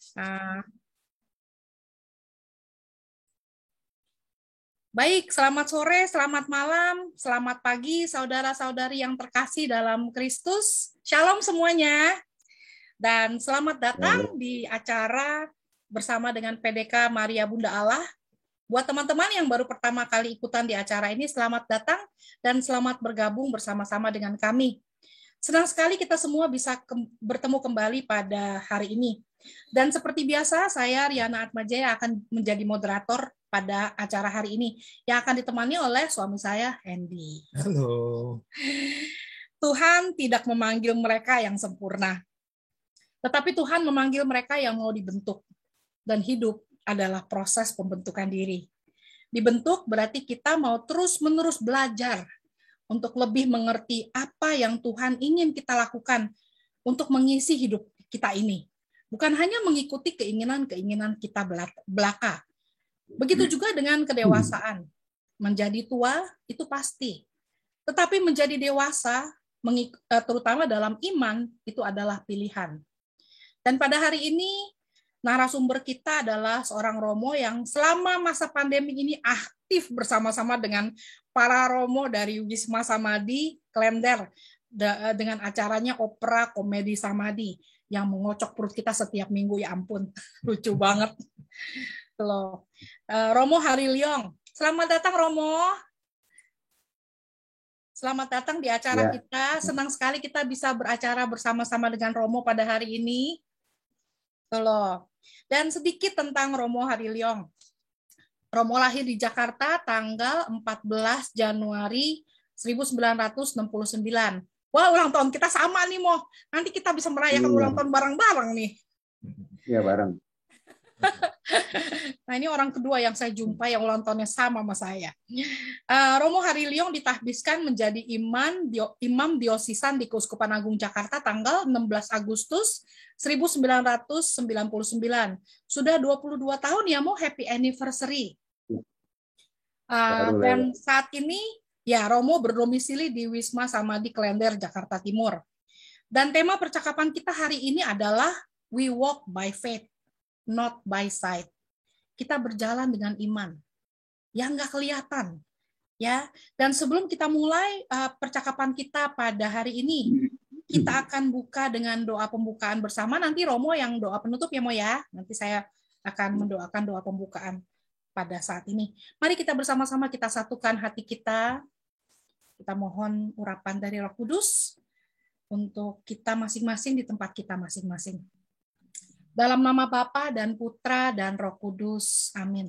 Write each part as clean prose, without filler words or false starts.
Uh, Baik, selamat sore, selamat malam, selamat pagi, saudara-saudari yang terkasih dalam Kristus. Shalom semuanya, dan selamat datang di acara bersama dengan PDK Maria Bunda Allah. Buat teman-teman yang baru pertama kali ikutan di acara ini, selamat datang dan selamat bergabung bersama-sama dengan kami. Senang sekali kita semua bisa bertemu kembali pada hari ini. Dan seperti biasa, saya Riana Atmajaya akan menjadi moderator pada acara hari ini yang akan ditemani oleh suami saya, Hendy. Halo. Tuhan tidak memanggil mereka yang sempurna, tetapi Tuhan memanggil mereka yang mau dibentuk. Dan hidup adalah proses pembentukan diri. Dibentuk berarti kita mau terus-menerus belajar untuk lebih mengerti apa yang Tuhan ingin kita lakukan untuk mengisi hidup kita ini. Bukan hanya mengikuti keinginan-keinginan kita belaka. Begitu juga dengan kedewasaan. Menjadi tua itu pasti. Tetapi menjadi dewasa, terutama dalam iman, itu adalah pilihan. Dan pada hari ini, narasumber kita adalah seorang Romo yang selama masa pandemi ini aktif bersama-sama dengan para Romo dari Wisma Samadhi, Klender, dengan acaranya Opera Komedi Samadhi yang mengocok perut kita setiap minggu, ya ampun, lucu banget. Loh. Romo Harilyong, selamat datang Romo. Selamat datang di acara kita. Senang sekali kita bisa beracara bersama-sama dengan Romo pada hari ini. Loh. Dan sedikit tentang Romo Harilyong. Romo lahir di Jakarta tanggal 14 Januari 1969. Wah, ulang tahun kita sama nih, Mo. Nanti kita bisa merayakan ulang tahun bareng-bareng nih. Iya, bareng. Nah, ini orang kedua yang saya jumpai yang ulang tahunnya sama saya. Romo Harilyong ditahbiskan menjadi imam diosisan di Keuskupan Agung Jakarta tanggal 16 Agustus 1999. Sudah 22 tahun ya, Mo. Happy anniversary. Dan saat ini ya Romo berdomisili di Wisma Samadhi Klender, Jakarta Timur. Dan tema percakapan kita hari ini adalah We walk by faith, not by sight. Kita berjalan dengan iman yang nggak kelihatan, ya. Dan sebelum kita mulai percakapan kita pada hari ini, kita akan buka dengan doa pembukaan bersama. Nanti Romo yang doa penutup ya, Mo ya. Nanti saya akan mendoakan doa pembukaan pada saat ini. Mari kita bersama-sama kita satukan hati kita. Kita mohon urapan dari Roh Kudus untuk kita masing-masing di tempat kita masing-masing. Dalam nama Bapa dan Putra dan Roh Kudus. Amin.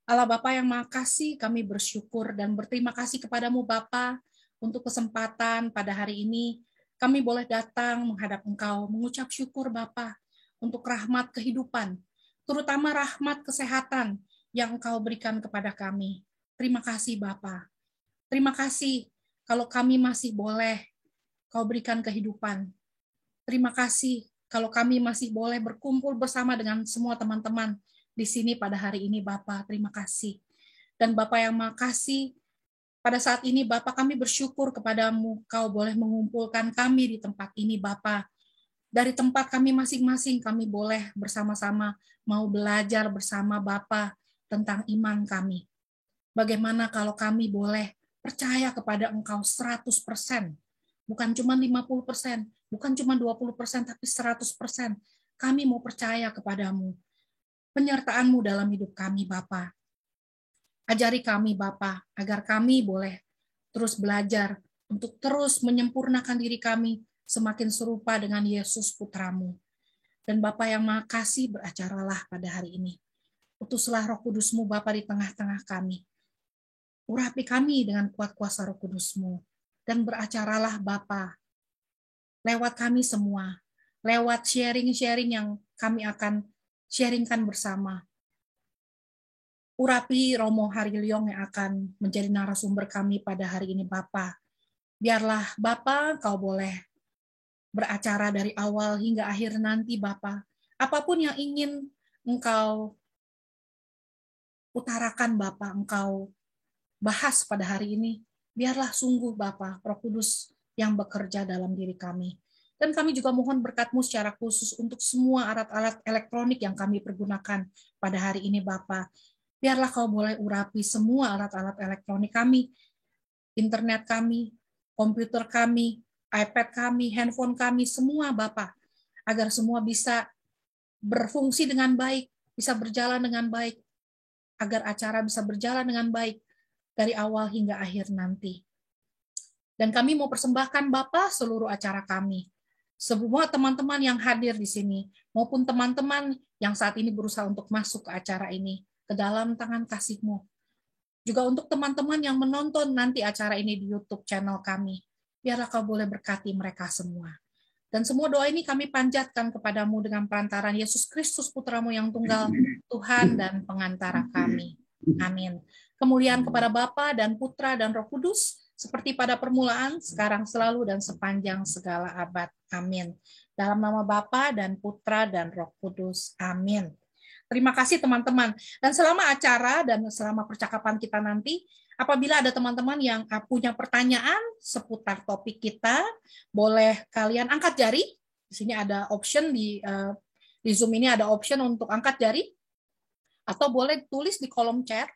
Allah Bapa yang Maha Kasih, kami bersyukur dan berterima kasih kepadamu Bapa untuk kesempatan pada hari ini. Kami boleh datang menghadap Engkau, mengucap syukur Bapa untuk rahmat kehidupan, terutama rahmat kesehatan yang Engkau berikan kepada kami. Terima kasih Bapa. Terima kasih kalau kami masih boleh Kau berikan kehidupan. Terima kasih kalau kami masih boleh berkumpul bersama dengan semua teman-teman di sini pada hari ini, Bapak. Terima kasih. Dan Bapak yang Maha Kasih, pada saat ini Bapak kami bersyukur kepadamu, Kau boleh mengumpulkan kami di tempat ini, Bapak. Dari tempat kami masing-masing, kami boleh bersama-sama mau belajar bersama Bapak tentang iman kami. Bagaimana kalau kami boleh percaya kepada Engkau 100%, bukan cuma 50%, bukan cuma 20%, tapi 100%. Kami mau percaya kepadamu. Penyertaan-Mu dalam hidup kami, Bapa. Ajari kami, Bapa, agar kami boleh terus belajar untuk terus menyempurnakan diri kami semakin serupa dengan Yesus Putra-Mu. Dan Bapa yang Maha Kasih, beracaralah pada hari ini. Utuslah Roh Kudus-Mu, Bapa, di tengah-tengah kami. Urapi kami dengan kuat kuasa Roh Kudus-Mu. Dan beracaralah Bapa lewat kami semua, lewat sharing-sharing yang kami akan sharingkan bersama. Urapi Romo Harilyong yang akan menjadi narasumber kami pada hari ini, Bapa. Biarlah Bapa Kau boleh beracara dari awal hingga akhir nanti, Bapa. Apapun yang ingin Engkau utarakan, Bapa, Engkau bahas pada hari ini, biarlah sungguh Bapa, Roh Kudus yang bekerja dalam diri kami. Dan kami juga mohon berkat-Mu secara khusus untuk semua alat-alat elektronik yang kami pergunakan pada hari ini, Bapa. Biarlah Kau boleh urapi semua alat-alat elektronik kami, internet kami, komputer kami, iPad kami, handphone kami, semua Bapa, agar semua bisa berfungsi dengan baik, bisa berjalan dengan baik, agar acara bisa berjalan dengan baik dari awal hingga akhir nanti. Dan kami mau persembahkan Bapa seluruh acara kami. Semua teman-teman yang hadir di sini, maupun teman-teman yang saat ini berusaha untuk masuk ke acara ini, ke dalam tangan kasih-Mu. Juga untuk teman-teman yang menonton nanti acara ini di YouTube channel kami. Biarlah Kau boleh berkati mereka semua. Dan semua doa ini kami panjatkan kepadamu dengan perantaran Yesus Kristus Putra-Mu yang tunggal, Tuhan dan pengantara kami. Amin. Kemuliaan kepada Bapa dan Putra dan Roh Kudus, seperti pada permulaan, sekarang selalu, dan sepanjang segala abad. Amin. Dalam nama Bapa dan Putra dan Roh Kudus. Amin. Terima kasih teman-teman. Dan selama acara dan selama percakapan kita nanti, apabila ada teman-teman yang punya pertanyaan seputar topik kita, boleh kalian angkat jari. Di sini ada option di Zoom ini ada option untuk angkat jari, atau boleh tulis di kolom chat.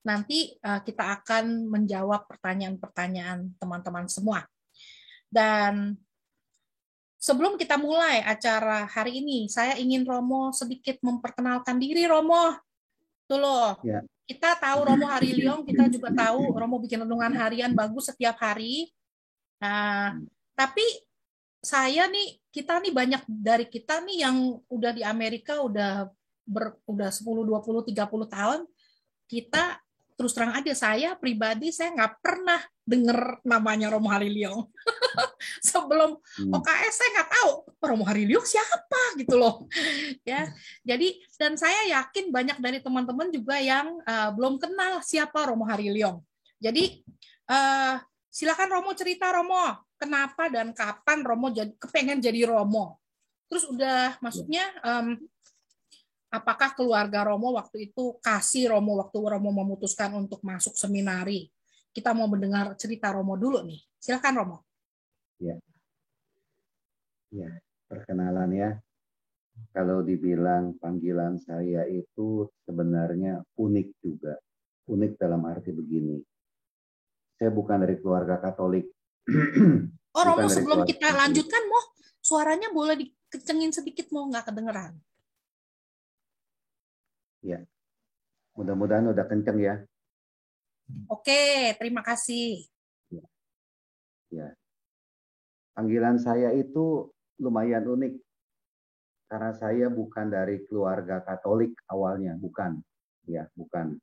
Nanti kita akan menjawab pertanyaan-pertanyaan teman-teman semua. Dan sebelum kita mulai acara hari ini, saya ingin Romo sedikit memperkenalkan diri, Romo. Tuh loh, Ya. kita tahu Romo Hariliong, kita juga tahu Romo bikin renungan harian bagus setiap hari. Nah, tapi kita nih banyak dari kita nih yang udah di Amerika udah 10, 20, 30 tahun. Kita terus terang aja, saya pribadi saya nggak pernah dengar namanya Romo Hariliong. Sebelum OKS saya nggak tahu Romo Hariliong siapa gitu loh. Ya, jadi dan saya yakin banyak dari teman-teman juga yang belum kenal siapa Romo Hariliong. Jadi silakan Romo cerita, Romo, kenapa dan kapan Romo kepengen jadi Romo. Terus udah maksudnya apakah keluarga Romo waktu itu kasih Romo waktu Romo memutuskan untuk masuk seminari. Kita mau mendengar cerita Romo dulu nih. Silakan Romo. Ya. Ya, perkenalan ya. Kalau dibilang panggilan saya itu sebenarnya unik juga. Unik dalam arti begini. Saya bukan dari keluarga Katolik. Oh, Romo, sebelum kita lanjutkan, suaranya boleh dikencengin sedikit, nggak kedengeran. Ya, mudah-mudahan udah kenceng ya. Oke, terima kasih. Ya. Panggilan saya itu lumayan unik. Karena saya bukan dari keluarga Katolik awalnya, bukan. Ya, bukan.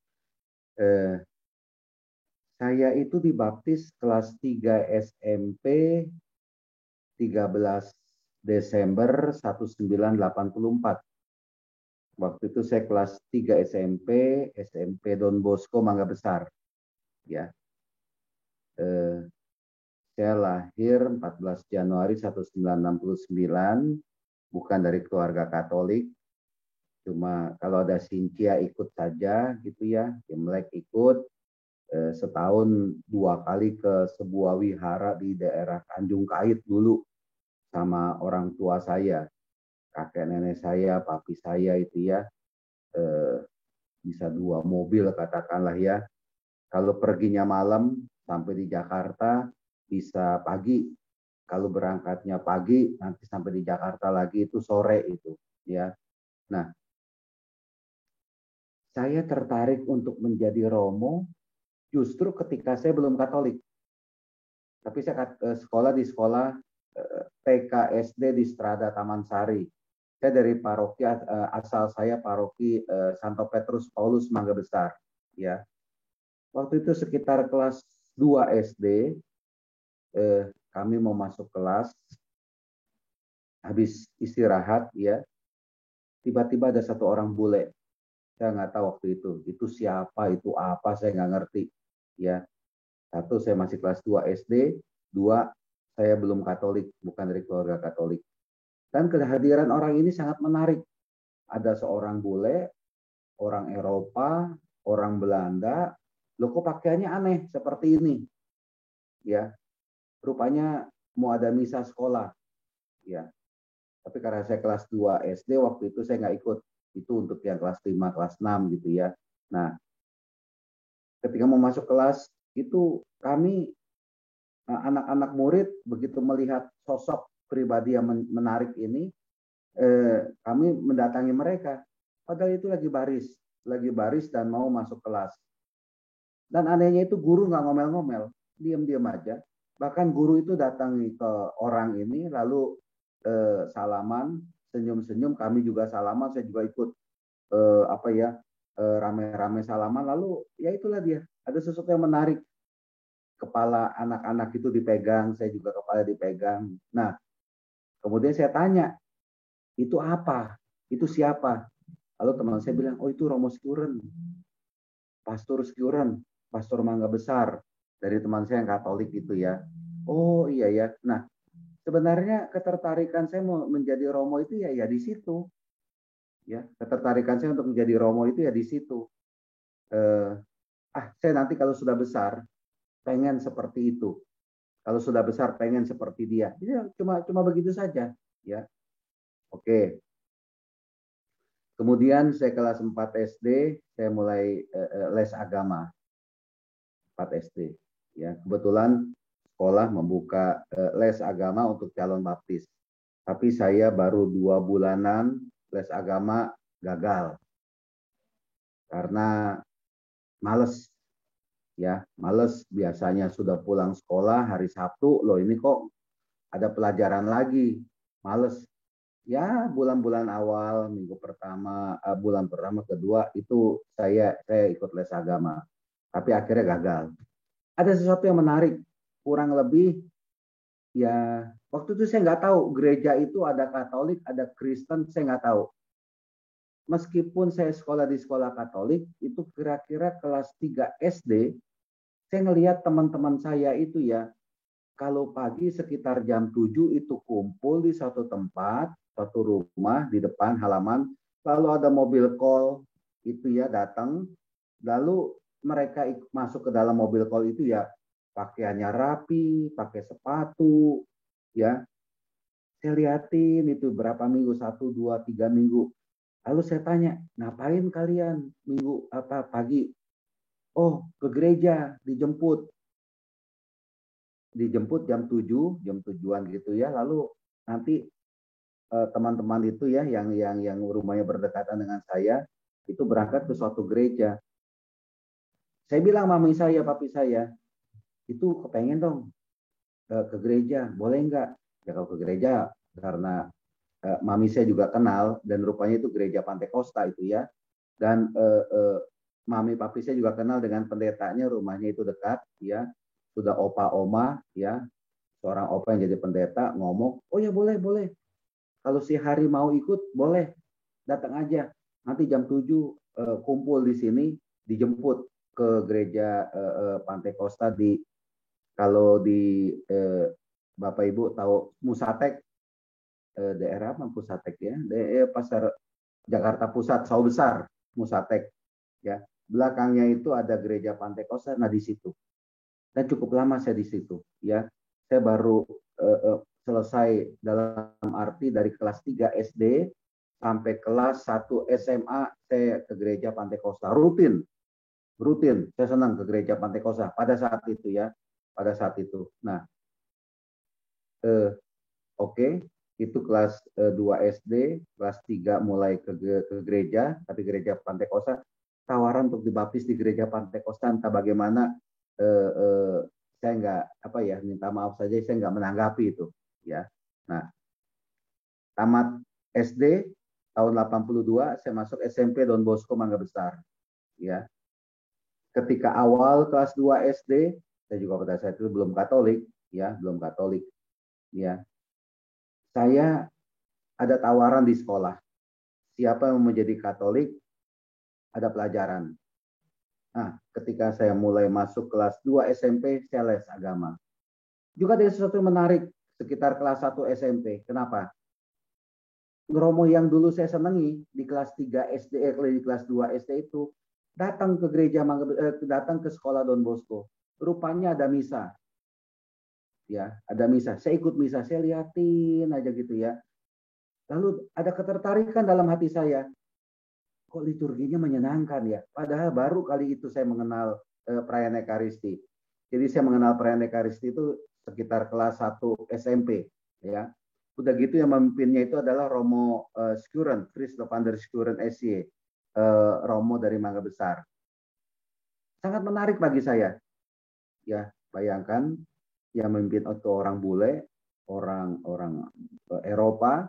Saya itu dibaptis kelas 3 SMP 13 Desember 1984. Waktu itu saya kelas 3 SMP Don Bosco Mangga Besar. Ya. Saya lahir 14 Januari 1969, bukan dari keluarga Katolik. Cuma kalau ada Sincia ikut saja gitu ya, Imlek ikut. Setahun 2 kali ke sebuah wihara di daerah Tanjung Kait dulu sama orang tua saya, kakek nenek saya, papi saya itu ya, bisa 2 mobil katakanlah ya. Kalau perginya malam sampai di Jakarta bisa pagi, kalau berangkatnya pagi nanti sampai di Jakarta lagi itu sore itu ya. Nah, saya tertarik untuk menjadi Romo justru ketika saya belum Katolik. Tapi saya sekolah di sekolah TK SD di Strada Taman Sari. Saya dari paroki, asal saya paroki Santo Petrus Paulus Mangga Besar. Ya. Waktu itu sekitar kelas 2 SD, kami mau masuk kelas, habis istirahat ya, tiba-tiba ada satu orang bule. Saya nggak tahu waktu itu siapa, itu apa, saya nggak ngerti. Ya, satu saya masih kelas 2 SD, 2 saya belum Katolik, bukan dari keluarga Katolik. Dan kehadiran orang ini sangat menarik. Ada seorang bule, orang Eropa, orang Belanda, loh kok pakaiannya aneh seperti ini. Ya, rupanya mau ada misa sekolah. Ya. Tapi karena saya kelas 2 SD waktu itu saya nggak ikut. Itu untuk yang kelas 5, kelas 6 gitu ya. Nah, ketika mau masuk kelas itu kami anak-anak murid begitu melihat sosok pribadi yang menarik ini, kami mendatangi mereka. Padahal itu lagi baris dan mau masuk kelas. Dan anehnya itu guru nggak ngomel-ngomel, diam-diam aja. Bahkan guru itu datangi ke orang ini, lalu salaman, senyum-senyum, kami juga salaman, saya juga ikut rame-rame salaman. Lalu ya itulah dia, ada sesuatu yang menarik. Kepala anak-anak itu dipegang, saya juga kepala dipegang. Nah, kemudian saya tanya, itu apa? Itu siapa? Lalu teman saya bilang, oh itu Romo Skiuren, Pastor Skiuren, Pastor Mangga Besar, dari teman saya yang Katolik gitu ya. Oh iya ya. Nah, sebenarnya ketertarikan saya mau menjadi Romo itu ya di situ. Ya, ketertarikan saya untuk menjadi Romo itu ya di situ. Saya nanti kalau sudah besar pengen seperti itu. Kalau sudah besar pengen seperti dia. Ini cuma begitu saja, ya. Oke. Kemudian saya kelas 4 SD, saya mulai les agama. 4 SD. Ya, kebetulan sekolah membuka les agama untuk calon baptis. Tapi saya baru 2 bulanan les agama gagal. Karena males. Ya, males. Biasanya sudah pulang sekolah hari Sabtu, loh ini kok ada pelajaran lagi. Males. Ya, bulan-bulan awal, minggu pertama, bulan pertama, kedua, itu saya ikut les agama. Tapi akhirnya gagal. Ada sesuatu yang menarik. Kurang lebih, ya, waktu itu saya nggak tahu. Gereja itu ada Katolik, ada Kristen, saya nggak tahu. Meskipun saya sekolah di sekolah Katolik, itu kira-kira kelas 3 SD, saya ngelihat teman-teman saya itu ya, kalau pagi sekitar jam 7 itu kumpul di satu tempat, satu rumah di depan halaman, lalu ada mobil call itu ya datang, lalu mereka masuk ke dalam mobil call itu ya pakaiannya rapi, pakai sepatu, ya. Saya liatin itu berapa minggu, 1, 2, 3 minggu. Lalu saya tanya, ngapain kalian minggu pagi? Oh, ke gereja, dijemput jam 7, jam 7-an gitu ya. Lalu nanti teman-teman itu ya yang rumahnya berdekatan dengan saya itu berangkat ke suatu gereja. Saya bilang mami saya, papi saya, itu kepengen dong ke gereja, boleh nggak? Ya kalau ke gereja karena mami saya juga kenal dan rupanya itu gereja Pantekosta itu ya. Dan mami papi saya juga kenal dengan pendetanya, rumahnya itu dekat ya. Sudah opa oma ya, seorang opa yang jadi pendeta ngomong, oh ya boleh. Kalau si Hari mau ikut boleh, datang aja. Nanti jam 7 kumpul di sini, dijemput ke gereja Pantekosta di, kalau di Bapak Ibu tahu Musatek, daerah apa Musatek ya, pasar Jakarta Pusat, Sawah Besar, Musatek ya. Belakangnya itu ada gereja Pantekosta, nah di situ. Dan cukup lama saya di situ ya. Saya baru selesai dalam arti dari kelas 3 SD sampai kelas 1 SMA saya ke gereja Pantekosta rutin. Saya senang ke gereja Pantekosta pada saat itu ya, pada saat itu. Nah, oke, itu kelas 2 SD, kelas 3 mulai ke gereja, tapi gereja Pantekosta. Tawaran untuk dibaptis di gereja Pantekosta entah bagaimana, saya nggak minta maaf saja, saya nggak menanggapi itu ya. Nah, tamat SD tahun 82 saya masuk SMP Don Bosco Mangga Besar ya. Ketika awal kelas 2 SD, saya juga pada saat itu belum Katolik ya, saya ada tawaran di sekolah, siapa yang mau menjadi Katolik, ada pelajaran. Nah, ketika saya mulai masuk kelas 2 SMP, saya les agama. Juga ada sesuatu yang menarik sekitar kelas 1 SMP. Kenapa? Romo yang dulu saya senangi di kelas 3 SD, di kelas 2 SD itu, datang ke gereja, datang ke sekolah Don Bosco. Rupanya ada misa. ya, ada misa. Saya ikut misa, saya liatin aja gitu ya. Lalu ada ketertarikan dalam hati saya, kok liturginya menyenangkan ya. Padahal baru kali itu saya mengenal perayaan Ekaristi. Jadi saya mengenal perayaan Ekaristi itu sekitar kelas 1 SMP ya. Udah gitu yang memimpinnya itu adalah Romo Skuren, Christoph van der Skuren SY, Romo dari Mangga Besar. Sangat menarik bagi saya. Ya, bayangkan yang memimpin itu orang bule, orang Eropa,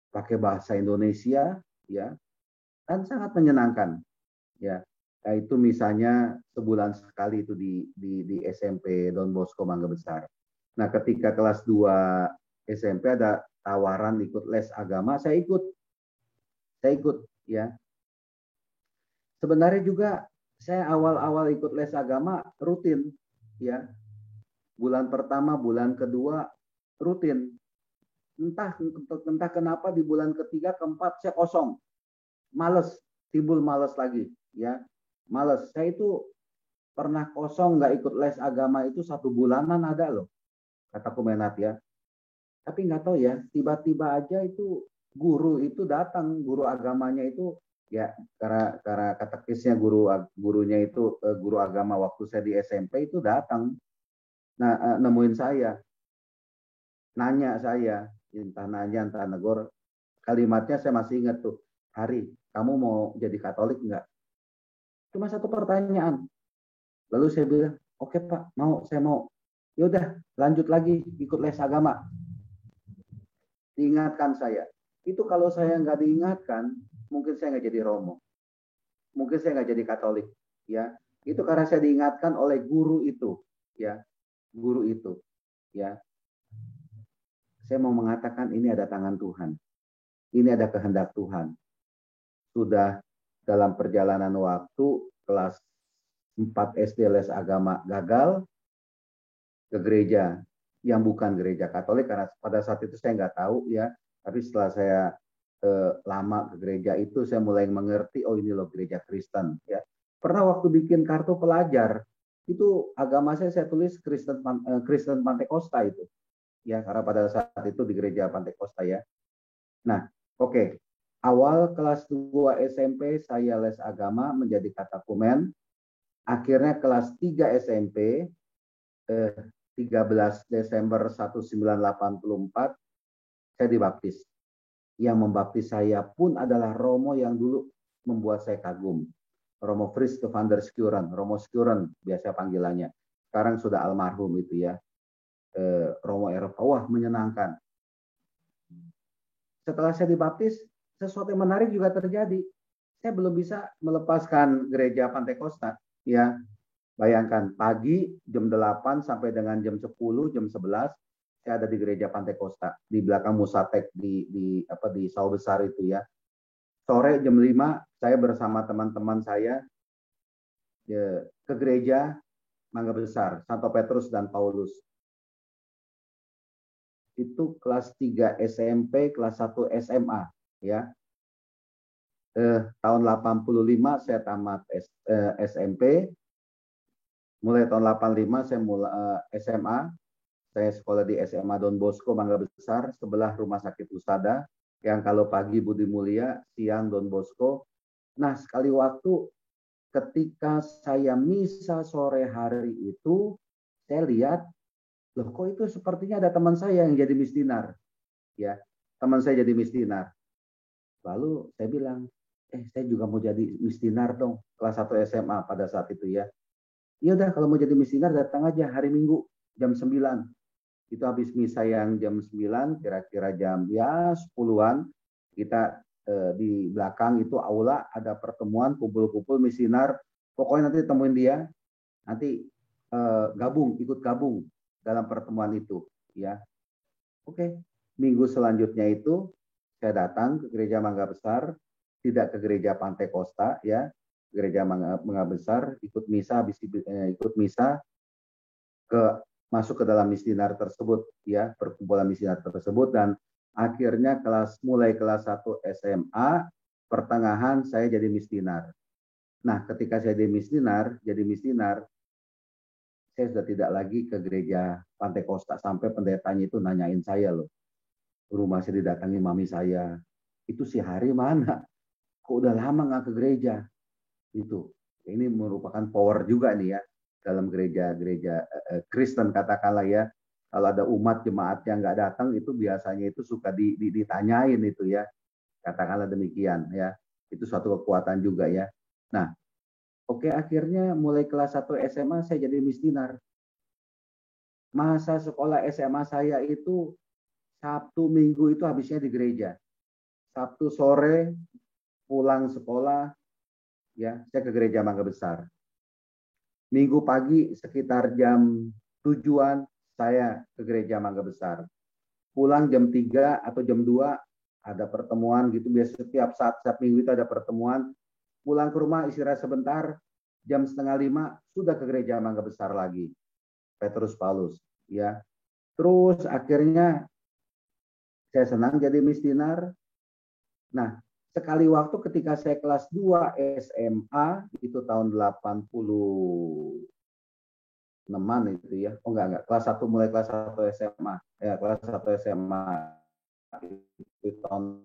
pakai bahasa Indonesia, ya, dan sangat menyenangkan, ya. Nah, itu misalnya sebulan sekali itu di SMP Don Bosco Mangga Besar. Nah, ketika kelas 2 SMP ada tawaran ikut les agama, saya ikut, ya. Sebenarnya juga saya awal-awal ikut les agama rutin, ya. Bulan pertama, bulan kedua rutin. Entah kenapa di bulan ketiga, keempat saya kosong, males, timbul males lagi, ya, males. Saya itu pernah kosong nggak ikut les agama itu 1 bulanan ada loh, kata Kumenat ya. Tapi nggak tahu ya, tiba-tiba aja itu guru itu datang, guru agamanya itu ya karena katekisnya gurunya itu guru agama waktu saya di SMP itu datang. Nah, nemuin saya, nanya saya, entah nanya entah negor, kalimatnya saya masih ingat tuh, Hari, kamu mau jadi Katolik nggak? Cuma satu pertanyaan. Lalu saya bilang, oke Pak, mau, saya mau. Ya udah, lanjut lagi ikut les agama. Diingatkan saya. Itu kalau saya nggak diingatkan, mungkin saya nggak jadi Romo. Mungkin saya nggak jadi Katolik. Ya, itu karena saya diingatkan oleh guru itu. Ya, guru itu. Ya, saya mau mengatakan ini ada tangan Tuhan. Ini ada kehendak Tuhan. Sudah dalam perjalanan waktu kelas 4 SD les agama gagal ke gereja yang bukan gereja Katolik karena pada saat itu saya nggak tahu ya, tapi setelah saya lama ke gereja itu saya mulai mengerti, oh ini loh gereja Kristen ya. Pernah waktu bikin kartu pelajar itu agama saya tulis Kristen Pantekosta itu ya, karena pada saat itu di gereja Pantekosta ya. Nah, oke. Awal kelas 2 SMP saya les agama menjadi katekumen. Akhirnya kelas 3 SMP 13 Desember 1984 saya dibaptis. Yang membaptis saya pun adalah Romo yang dulu membuat saya kagum. Romo Christoph van der Skuren, Romo Skuren biasa panggilannya. Sekarang sudah almarhum itu ya. Romo Eropa. Wah, menyenangkan. Setelah saya dibaptis, sesuatu yang menarik juga terjadi. Saya belum bisa melepaskan gereja Pantekosta. Ya, bayangkan pagi jam 8 sampai dengan jam 10, jam 11 saya ada di gereja Pantekosta di belakang Musatek di Sawah Besar itu ya. Sore jam 5 saya bersama teman-teman saya ya, ke gereja Mangga Besar, Santo Petrus dan Paulus. Itu kelas 3 SMP, kelas 1 SMA ya. Tahun 85 saya tamat SMP. Mulai tahun 85 saya mulai SMA. Saya sekolah di SMA Don Bosco Mangga Besar sebelah Rumah Sakit Husada yang kalau pagi Budi Mulia, siang Don Bosco. Nah, sekali waktu ketika saya misa sore hari itu, saya lihat loh kok itu sepertinya ada teman saya yang jadi misdinar. Ya, teman saya jadi misdinar. Lalu saya bilang, saya juga mau jadi misdinar dong, kelas 1 SMA pada saat itu ya. Ya udah kalau mau jadi misdinar datang aja hari Minggu jam 9. Itu habis misa yang jam 9, kira-kira jam ya 10-an, kita di belakang itu aula ada pertemuan kumpul-kumpul misdinar. Pokoknya nanti temuin dia, nanti ikut gabung dalam pertemuan itu ya. Oke. Minggu selanjutnya itu saya datang ke gereja Mangga Besar, tidak ke gereja Pantekosta ya, gereja Mangga Besar, ikut misa, ikut misa masuk ke dalam misdinar tersebut ya, perkumpulan misdinar tersebut, dan akhirnya mulai kelas 1 SMA pertengahan saya jadi misdinar. Nah, ketika saya jadi misdinar, saya sudah tidak lagi ke gereja Pantai Kosta, sampai pendetanya itu nanyain saya loh, rumah saya didatangi mami saya, itu si Hari mana? Kok udah lama nggak ke gereja? Itu ini merupakan power juga nih ya dalam gereja-gereja Kristen katakanlah ya. Kalau ada umat jemaat yang nggak datang itu biasanya itu suka ditanyain itu ya, katakanlah demikian ya. Itu suatu kekuatan juga ya. Nah, oke, akhirnya mulai kelas 1 SMA saya jadi misdinar. Masa sekolah SMA saya itu Sabtu Minggu itu habisnya di gereja. Sabtu sore pulang sekolah ya, saya ke gereja Mangga Besar. Minggu pagi sekitar jam 7-an saya ke gereja Mangga Besar. Pulang jam 3 atau jam 2 ada pertemuan gitu. Biasa setiap minggu itu ada pertemuan. Pulang ke rumah istirahat sebentar, jam 4:30 sudah ke gereja Mangga Besar lagi. Petrus Paulus ya. Terus akhirnya saya senang jadi misdinar. Nah, sekali waktu ketika saya kelas 2 SMA, itu tahun 86-an itu ya. Oh enggak, kelas 1 mulai kelas 1 SMA. Ya, kelas 1 SMA itu tahun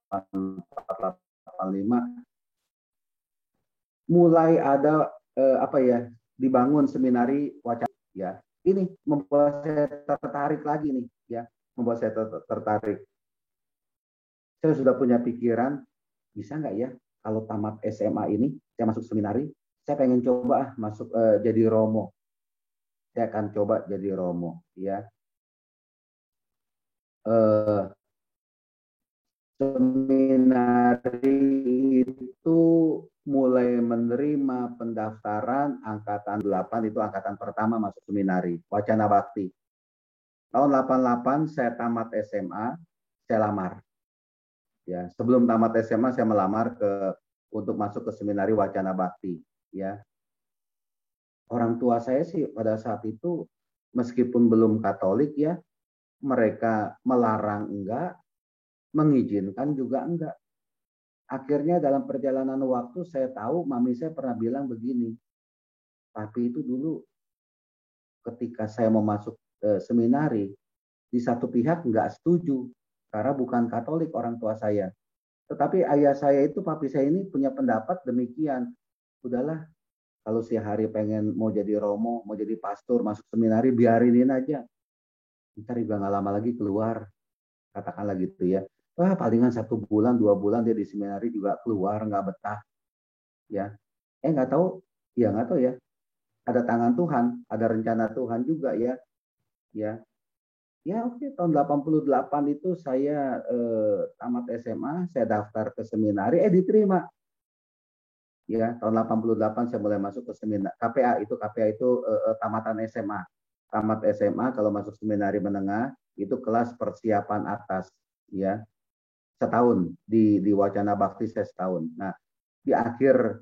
85 mulai ada dibangun seminari wacana ya. Ini membuat saya tertarik lagi nih ya, membuat saya tertarik. Saya sudah punya pikiran, bisa nggak ya kalau tamat SMA ini saya masuk seminari, saya pengen coba masuk jadi romo. Saya akan coba jadi romo ya. Seminari itu mulai menerima pendaftaran angkatan 8, itu angkatan pertama masuk seminari Wacana Bakti. Tahun 88 saya tamat SMA, saya lamar. Ya, sebelum tamat SMA saya melamar untuk masuk ke seminari Wacana Bakti. Ya, orang tua saya sih pada saat itu meskipun belum Katolik ya, mereka melarang enggak, mengizinkan juga enggak. Akhirnya dalam perjalanan waktu saya tahu mami saya pernah bilang begini, papi itu dulu ketika saya mau masuk seminari, di satu pihak enggak setuju karena bukan Katolik orang tua saya. Tetapi ayah saya itu, papi saya ini punya pendapat demikian. Udahlah, kalau si Hari pengen mau jadi romo, mau jadi pastor, masuk seminari, biarinin aja. Ntar juga nggak lama lagi keluar. Katakanlah gitu ya. Wah, palingan 1 bulan, 2 bulan dia di seminari juga keluar, nggak betah. Ya, nggak tahu, ya nggak tahu ya. Ada tangan Tuhan, ada rencana Tuhan juga ya. Ya oke, tahun 88 itu saya tamat SMA, saya daftar ke seminari, diterima. Ya, tahun 88 saya mulai masuk ke seminar KPA itu tamatan SMA. Tamat SMA kalau masuk seminari menengah itu kelas persiapan atas ya. Setahun di Wacana Bakti saya setahun. Nah, di akhir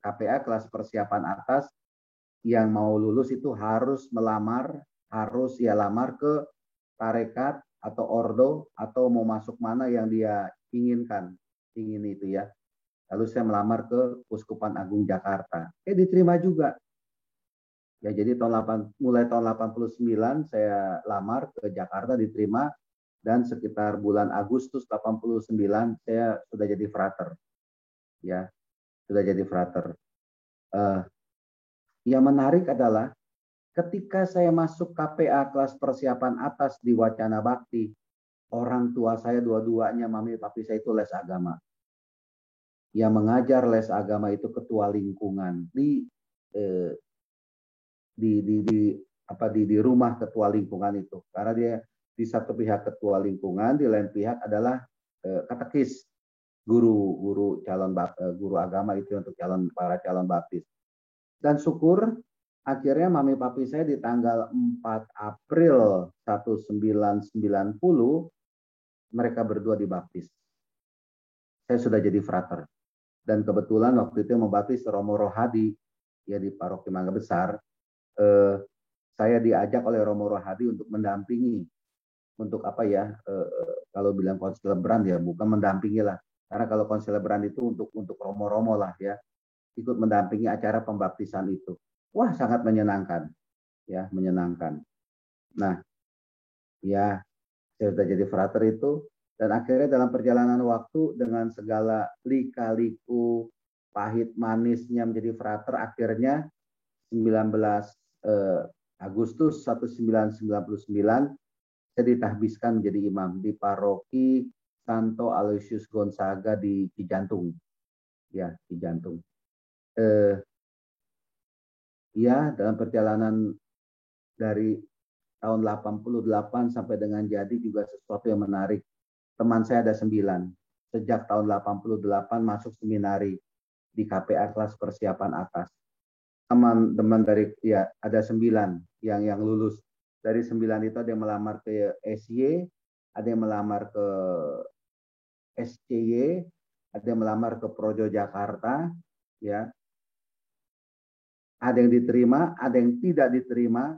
KPA kelas persiapan atas yang mau lulus itu harus lamar ke tarekat atau ordo atau mau masuk mana yang dia ingin itu ya. Lalu saya melamar ke Uskupan Agung Jakarta. Diterima juga. Ya, jadi mulai tahun 89 saya lamar ke Jakarta, diterima, dan sekitar bulan Agustus 89 saya sudah jadi frater. Ya, sudah jadi frater. Yang menarik adalah ketika saya masuk KPA kelas persiapan atas di Wacana Bakti, orang tua saya dua-duanya, mami papi saya itu les agama. Yang mengajar les agama itu ketua lingkungan di rumah ketua lingkungan itu, karena dia di satu pihak ketua lingkungan, di lain pihak adalah katekis, guru agama itu untuk para calon baptis. Dan syukur akhirnya mami papi saya di tanggal 4 April 1990 mereka berdua dibaptis. Saya sudah jadi frater. Dan kebetulan waktu itu membaptis Romo Rohadi ya di Paroki Mangga Besar. Saya diajak oleh Romo Rohadi untuk mendampingi, untuk kalau bilang konselebran ya bukan mendampingi lah, karena kalau konselebran itu untuk romo-romo lah ya, ikut mendampingi acara pembaptisan itu. Wah, sangat menyenangkan, ya, menyenangkan. Nah, ya, saya sudah jadi frater itu, dan akhirnya dalam perjalanan waktu dengan segala lika-liku, pahit manisnya menjadi frater, akhirnya 19 Agustus 1999 saya ditahbiskan menjadi imam di paroki Santo Aloysius Gonzaga di Cijantung, ya, Cijantung. Ya, dalam perjalanan dari tahun 88 sampai dengan jadi juga sesuatu yang menarik. Teman saya ada 9. Sejak tahun 88 masuk seminari di KPA kelas persiapan atas. Teman-teman dari, ya, ada 9 yang lulus. Dari 9 itu ada yang melamar ke SY, ada yang melamar ke SCY, ada yang melamar ke Projo Jakarta, ya. Ada yang diterima, ada yang tidak diterima.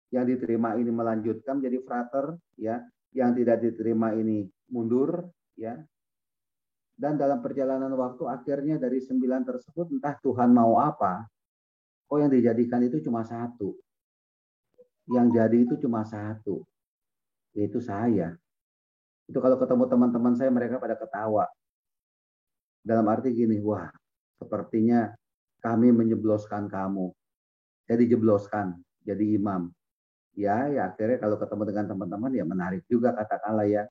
Yang diterima ini melanjutkan menjadi frater, ya. Yang tidak diterima ini mundur, ya. Dan dalam perjalanan waktu akhirnya dari 9 tersebut entah Tuhan mau apa, kok yang dijadikan itu cuma satu. Yang jadi itu cuma satu, yaitu saya. Itu kalau ketemu teman-teman saya, mereka pada ketawa. Dalam arti gini, wah, sepertinya kami menjebloskan kamu. Saya dijebloskan jadi imam. Ya akhirnya kalau ketemu dengan teman-teman ya menarik juga, katakanlah ya.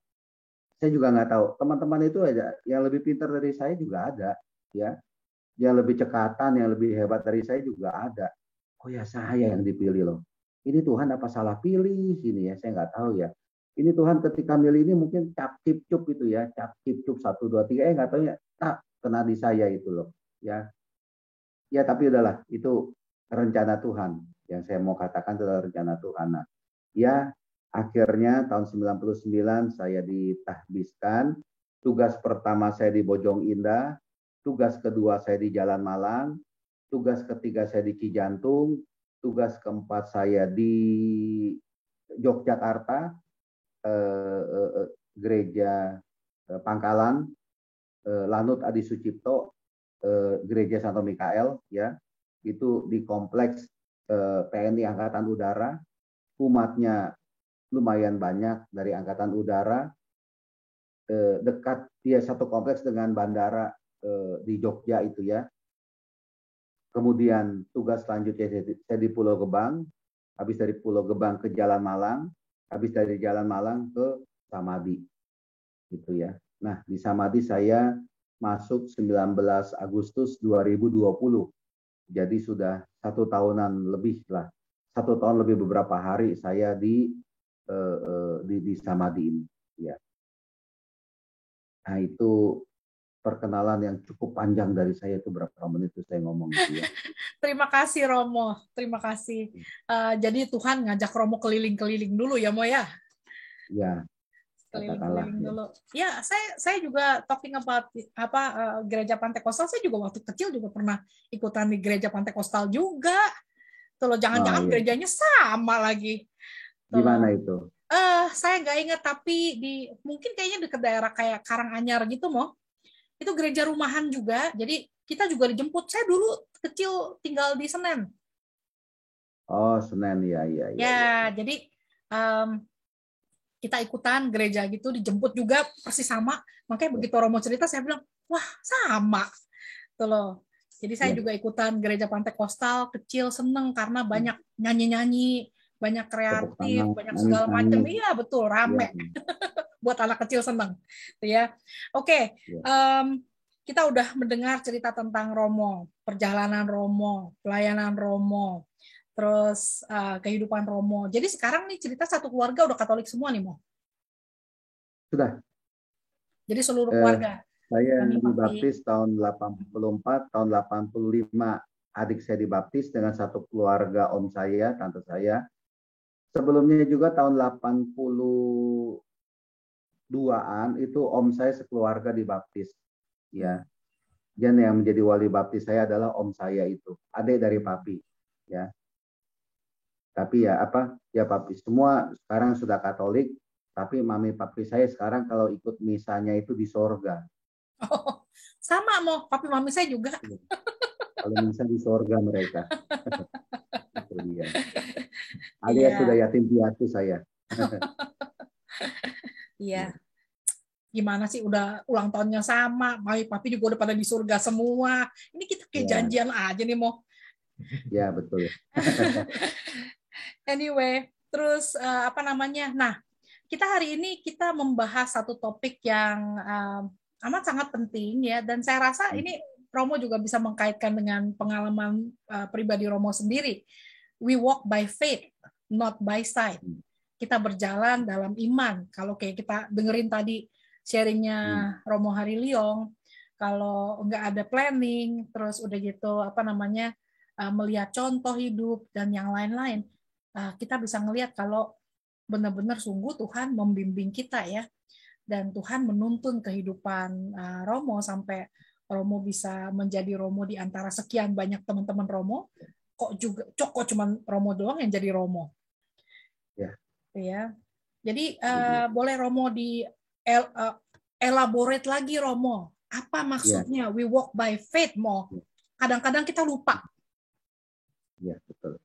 Saya juga nggak tahu, teman-teman itu ada yang lebih pintar dari saya juga ada, ya. Yang lebih cekatan, yang lebih hebat dari saya juga ada. Oh ya, saya yang dipilih loh. Ini Tuhan apa salah pilih ini ya, saya nggak tahu ya. Ini Tuhan ketika milih ini mungkin cap cip cup itu ya, cap cip cup 1 2 3, nggak tahu ya, tak kena di saya itu loh, ya. Ya tapi udahlah, itu rencana Tuhan. Yang saya mau katakan itu adalah rencana Tuhan. Nah, ya akhirnya tahun 99 saya ditahbiskan. Tugas pertama saya di Bojong Indah, tugas kedua saya di Jalan Malang, tugas ketiga saya di Cijantung, tugas keempat saya di Yogyakarta, gereja Pangkalan, Lanut Adi Sucipto, gereja Santo Mikael, ya, itu di kompleks TNI Angkatan Udara, umatnya lumayan banyak dari Angkatan Udara, dekat, dia satu kompleks dengan bandara di Jogja itu ya. Kemudian tugas selanjutnya saya di Pulau Gebang, habis dari Pulau Gebang ke Jalan Malang, habis dari Jalan Malang ke Samadi, gitu ya. Nah di Samadi saya masuk 19 Agustus 2020. Jadi sudah 1 tahunan lebih lah. 1 tahun lebih beberapa hari saya di Samadi ini. Ya. Nah itu perkenalan yang cukup panjang dari saya, itu berapa menit itu saya ngomong itu ya. Terima kasih Romo, terima kasih. Jadi Tuhan ngajak Romo keliling-keliling dulu ya Mo ya. Ya. Keliling-keliling dulu. Ya, saya juga talking about gereja Pantekostal. Saya juga waktu kecil juga pernah ikutan di gereja Pantekostal juga. Tuh loh, jangan-jangan gerejanya sama lagi. Tuh Gimana itu? Saya nggak ingat, tapi mungkin kayaknya dekat daerah kayak Karanganyar gitu, Mo. Itu gereja rumahan juga. Jadi kita juga dijemput. Saya dulu kecil tinggal di Senen. Oh, Senen, ya. Ya, jadi kita ikutan gereja gitu, dijemput juga persis sama. Makanya begitu Romo cerita, saya bilang, wah sama. Tuh loh. Jadi saya juga ikutan gereja Pantekostal, kecil, seneng karena banyak nyanyi-nyanyi, banyak kreatif, banyak segala macam. Iya betul, rame. Buat anak kecil seneng. Ya. Oke, kita udah mendengar cerita tentang Romo, perjalanan Romo, pelayanan Romo, terus kehidupan Romo. Jadi sekarang nih cerita satu keluarga udah Katolik semua nih, Mo. Sudah. Jadi seluruh keluarga. Saya dibaptis tahun 84, tahun 85 adik saya dibaptis dengan satu keluarga om saya, tante saya. Sebelumnya juga tahun 82-an itu om saya sekeluarga dibaptis. Ya. Dan yang menjadi wali baptis saya adalah om saya itu, adik dari papi, ya. Tapi ya papi semua sekarang sudah Katolik, tapi mami papi saya sekarang kalau ikut misanya itu di sorga. Oh, sama Mo, papi mami saya juga. Kalau bisa di sorga mereka. Itu dia. Alias sudah Iya, yatim piatu saya. iya. Gimana sih udah ulang tahunnya sama, mami papi juga udah pada di surga semua. Ini kita kayak Ya, janjian aja nih mau. ya betul. Anyway, terus apa namanya? Nah, kita hari ini kita membahas satu topik yang amat sangat penting ya, dan saya rasa ini Romo juga bisa mengkaitkan dengan pengalaman pribadi Romo sendiri. We walk by faith, not by sight. Kita berjalan dalam iman. Kalau kayak kita dengerin tadi sharingnya Romo Hariliong, kalau nggak ada planning, terus udah gitu apa namanya melihat contoh hidup dan yang lain-lain, kita bisa ngelihat kalau benar-benar sungguh Tuhan membimbing kita ya, dan Tuhan menuntun kehidupan Romo sampai Romo bisa menjadi Romo di antara sekian banyak teman-teman Romo. Kok cuman Romo doang yang jadi Romo Ya, ya. Jadi itu dia. boleh Romo di elaborate lagi Romo. Apa Ya, maksudnya we walk by faith Mo? Kadang-kadang kita lupa. ya betul.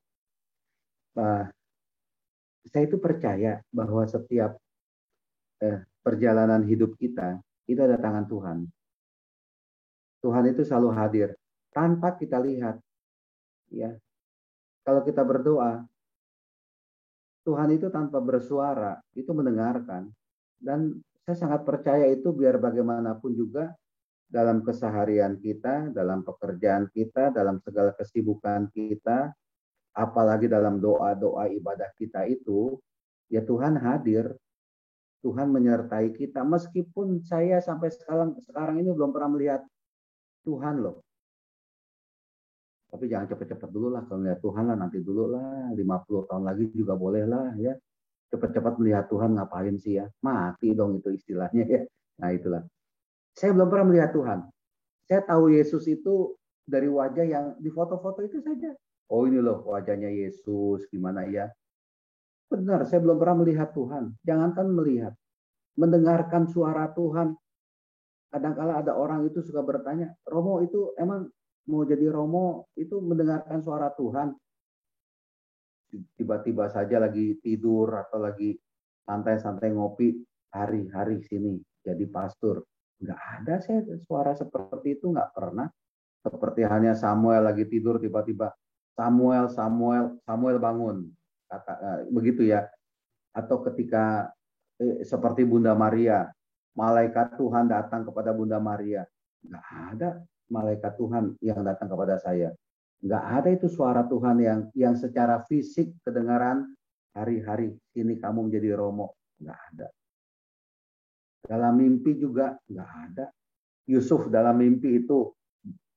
Saya itu percaya bahwa setiap perjalanan hidup kita itu ada tangan Tuhan. Tuhan itu selalu hadir tanpa kita lihat. Ya, kalau kita berdoa, Tuhan itu tanpa bersuara itu mendengarkan. Dan saya sangat percaya itu biar bagaimanapun juga dalam keseharian kita, dalam pekerjaan kita, dalam segala kesibukan kita, apalagi dalam doa-doa ibadah kita itu, ya Tuhan hadir. Tuhan menyertai kita. Meskipun saya sampai sekarang ini belum pernah melihat Tuhan loh. Tapi jangan cepet-cepet dulu lah. Kalau melihat Tuhan lah nanti dulu lah. 50 tahun lagi juga boleh lah ya. Cepet-cepet melihat Tuhan ngapain sih ya. Mati dong itu istilahnya ya. Nah itulah. Saya belum pernah melihat Tuhan. Saya tahu Yesus itu dari wajah yang di foto-foto itu saja. Oh ini loh wajahnya Yesus. Gimana ya. Benar saya belum pernah melihat Tuhan. Jangankan melihat. Mendengarkan suara Tuhan. Kadang-kala ada orang itu suka bertanya, Romo itu emang mau jadi Romo itu mendengarkan suara Tuhan? Tiba-tiba saja lagi tidur atau lagi santai-santai ngopi, hari-hari sini jadi pastor. Nggak ada saya suara seperti itu, nggak pernah. Seperti hanya Samuel lagi tidur tiba-tiba, Samuel, Samuel, Samuel bangun. Begitu ya. Atau ketika seperti Bunda Maria, malaikat Tuhan datang kepada Bunda Maria. Nggak ada malaikat Tuhan yang datang kepada saya. Nggak ada itu suara Tuhan yang secara fisik kedengaran hari-hari ini kamu menjadi Romo. Nggak ada. Dalam mimpi juga nggak ada. Yusuf dalam mimpi itu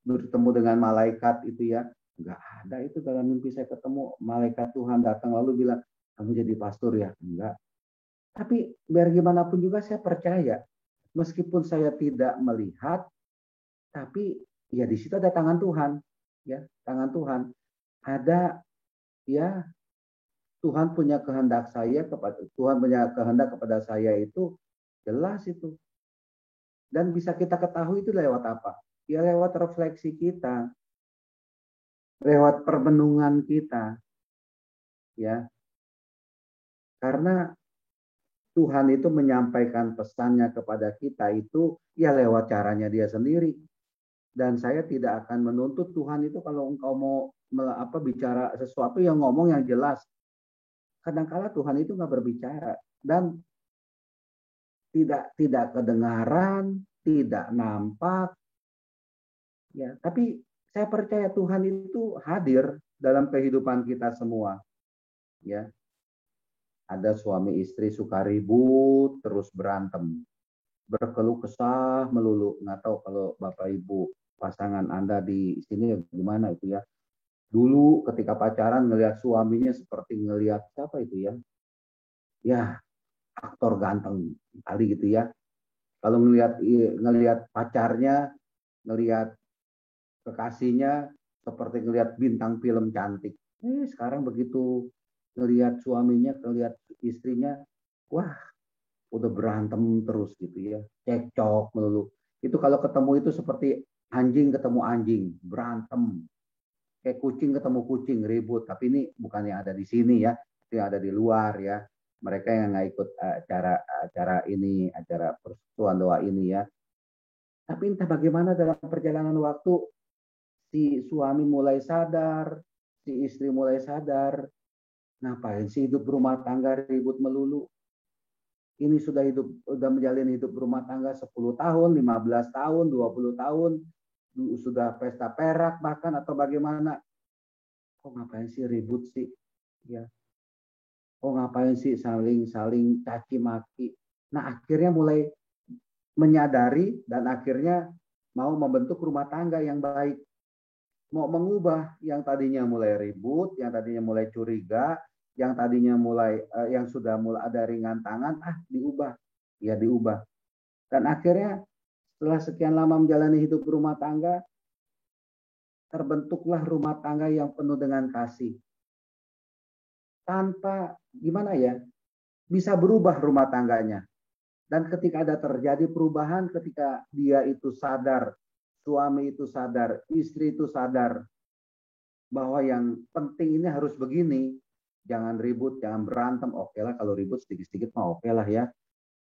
bertemu dengan malaikat itu ya. Nggak ada itu dalam mimpi saya ketemu malaikat Tuhan datang lalu bilang kamu jadi pastor ya. Enggak. Tapi biar gimana pun juga saya percaya. Meskipun saya tidak melihat, tapi ya di situ ada tangan Tuhan. Ya, tangan Tuhan. Ada ya Tuhan punya kehendak kepada saya itu jelas itu. Dan bisa kita ketahui itu lewat apa? Ya lewat refleksi kita. Lewat permenungan kita. Ya. Karena Tuhan itu menyampaikan pesannya kepada kita itu ya lewat caranya dia sendiri. Dan saya tidak akan menuntut Tuhan itu kalau engkau mau bicara sesuatu yang ngomong yang jelas. Kadang-kala Tuhan itu nggak berbicara dan tidak kedengaran, tidak nampak. Ya, tapi saya percaya Tuhan itu hadir dalam kehidupan kita semua. Ya, ada suami istri suka ribut terus berantem, berkeluh kesah melulu. Nggak tahu kalau Bapak Ibu pasangan Anda di sini gimana itu ya. Dulu ketika pacaran ngelihat suaminya seperti ngelihat siapa itu ya. Ya, aktor ganteng kali gitu ya. Kalau ngelihat pacarnya, ngelihat kekasihnya seperti ngelihat bintang film cantik. Sekarang begitu ngelihat suaminya, ngelihat istrinya, wah, udah berantem terus gitu ya. Cekcok melulu. Itu kalau ketemu itu seperti anjing ketemu anjing, berantem. Kayak kucing ketemu kucing, ribut. Tapi ini bukan yang ada di sini ya, itu yang ada di luar ya. Mereka yang nggak ikut acara ini, acara persekutuan doa ini ya. Tapi entah bagaimana dalam perjalanan waktu, si suami mulai sadar, si istri mulai sadar, ngapain sih hidup rumah tangga ribut melulu? Ini sudah menjalin hidup rumah tangga 10 tahun, 15 tahun, 20 tahun, sudah pesta perak bahkan atau bagaimana. Kok ngapain sih ribut sih? Ya. Kok ngapain sih saling caci maki? Nah, akhirnya mulai menyadari dan akhirnya mau membentuk rumah tangga yang baik. Mau mengubah yang tadinya mulai ribut, yang tadinya mulai curiga, yang tadinya yang sudah mulai ada ringan tangan, diubah. Ya diubah. Dan akhirnya setelah sekian lama menjalani hidup rumah tangga, terbentuklah rumah tangga yang penuh dengan kasih. Tanpa gimana ya, bisa berubah rumah tangganya. Dan ketika ada terjadi perubahan, ketika dia itu sadar, suami itu sadar, istri itu sadar, bahwa yang penting ini harus begini, jangan ribut, jangan berantem. Oke lah kalau ribut sedikit-sedikit mah oke lah ya.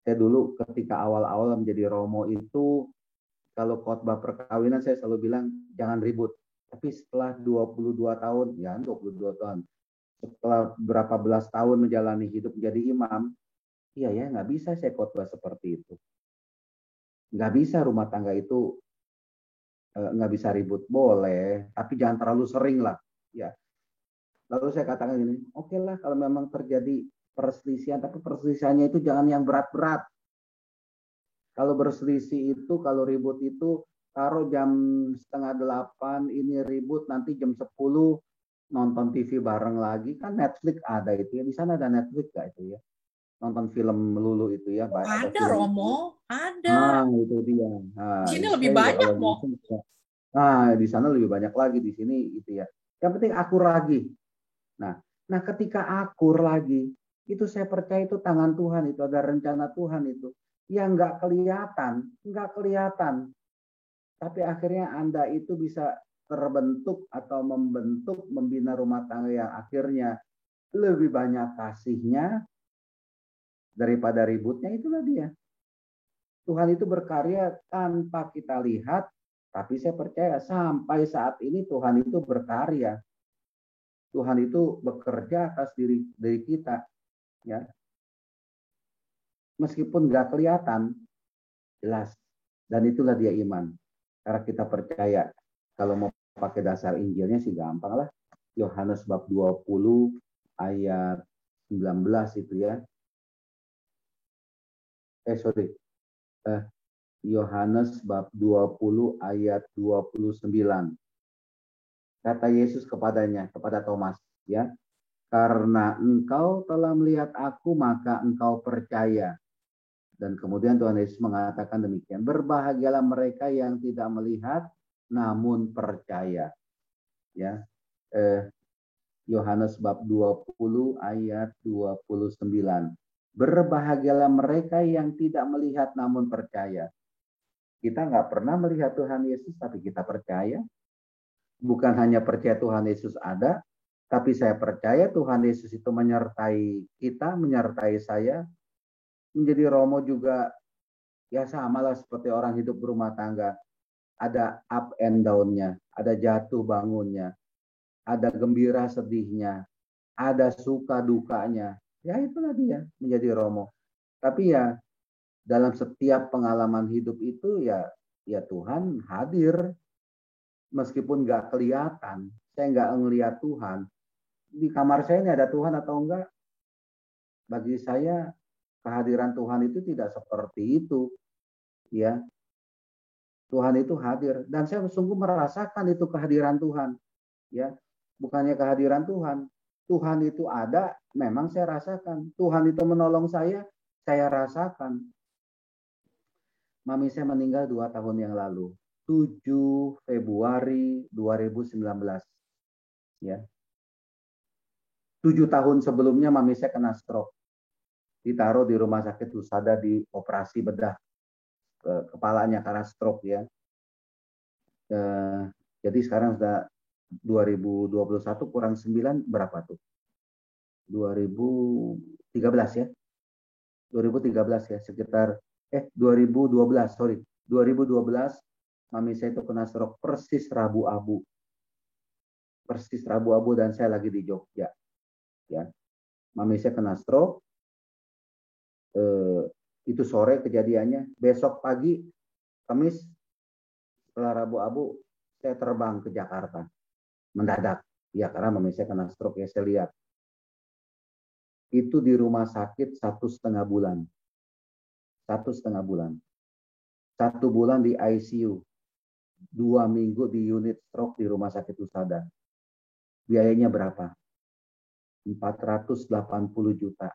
Saya dulu ketika awal-awal menjadi romo itu, kalau khotbah perkawinan saya selalu bilang jangan ribut. Tapi setelah 22 tahun, ya 22 tahun, setelah berapa belas tahun menjalani hidup menjadi imam, iya ya nggak bisa saya khotbah seperti itu. Nggak bisa rumah tangga itu nggak bisa ribut, boleh, tapi jangan terlalu sering lah. Ya, lalu saya katakan gini, oke lah kalau memang terjadi perselisihan, tapi perselisihannya itu jangan yang berat-berat. Kalau berselisih itu, kalau ribut itu, taruh jam 7:30 ini ribut, nanti jam 10 nonton TV bareng lagi. Kan Netflix ada itu ya, di sana ada Netflix gak itu ya? Nonton film melulu itu ya, ada Ada, film itu. Romo. Ada. Nah, itu dia. Di Nah, sini lebih saya juga banyak, kalau Mo. nonton, di sana lebih banyak lagi, di sini itu ya. Yang penting akur lagi. Nah, ketika akur lagi, itu saya percaya itu tangan Tuhan, itu ada rencana Tuhan itu. Yang nggak kelihatan. Tapi akhirnya Anda itu bisa terbentuk atau membina rumah tangga yang akhirnya lebih banyak kasihnya daripada ributnya, itulah dia. Tuhan itu berkarya tanpa kita lihat, tapi saya percaya sampai saat ini Tuhan itu berkarya. Tuhan itu bekerja atas diri kita, ya. Meskipun nggak kelihatan, jelas. Dan itulah dia iman. Karena kita percaya, kalau mau pakai dasar Injilnya sih gampang lah. Yohanes bab 20 ayat 19 itu ya. Yohanes bab 20 ayat 29. Kata Yesus kepadanya, kepada Thomas, ya, karena engkau telah melihat aku, maka engkau percaya. Dan kemudian Tuhan Yesus mengatakan demikian, berbahagialah mereka yang tidak melihat namun percaya. Ya, Yohanes bab 20 ayat 29. Berbahagialah mereka yang tidak melihat namun percaya. Kita nggak pernah melihat Tuhan Yesus, tapi kita percaya. Bukan hanya percaya Tuhan Yesus ada, tapi saya percaya Tuhan Yesus itu menyertai kita, menyertai saya. Menjadi romo juga ya sama lah seperti orang hidup berumah tangga. Ada up and down-nya, ada jatuh bangunnya, ada gembira sedihnya, ada suka dukanya. Ya itulah dia menjadi romo. Tapi ya dalam setiap pengalaman hidup itu ya Tuhan hadir. Meskipun nggak kelihatan, saya nggak ngelihat Tuhan. Di kamar saya ini ada Tuhan atau enggak? Bagi saya kehadiran Tuhan itu tidak seperti itu, ya. Tuhan itu hadir dan saya sungguh merasakan itu kehadiran Tuhan, ya. Bukannya kehadiran Tuhan, Tuhan itu ada, memang saya rasakan. Tuhan itu menolong saya rasakan. Mami saya meninggal 2 tahun yang lalu. 7 Februari 2019. Ya. 7 tahun sebelumnya mami saya kena stroke. Ditaruh di rumah sakit Husada di operasi bedah. kepalanya karena stroke ya. Jadi sekarang sudah 2021 kurang 9 berapa tuh? 2013 ya. 2013 ya, sekitar 2012, sorry. 2012 mami saya itu kena stroke persis Rabu Abu. Persis Rabu Abu dan saya lagi di Jogja. Ya. Mami saya kena stroke. Itu sore kejadiannya. Besok pagi Kamis setelah Rabu Abu saya terbang ke Jakarta. Mendadak. Ya karena mami saya kena stroke ya, saya lihat. Itu di rumah sakit 1,5 bulan. 1,5 bulan. 1 bulan di ICU. 2 minggu di unit stroke di rumah sakit Husada. Biayanya berapa? 480 juta.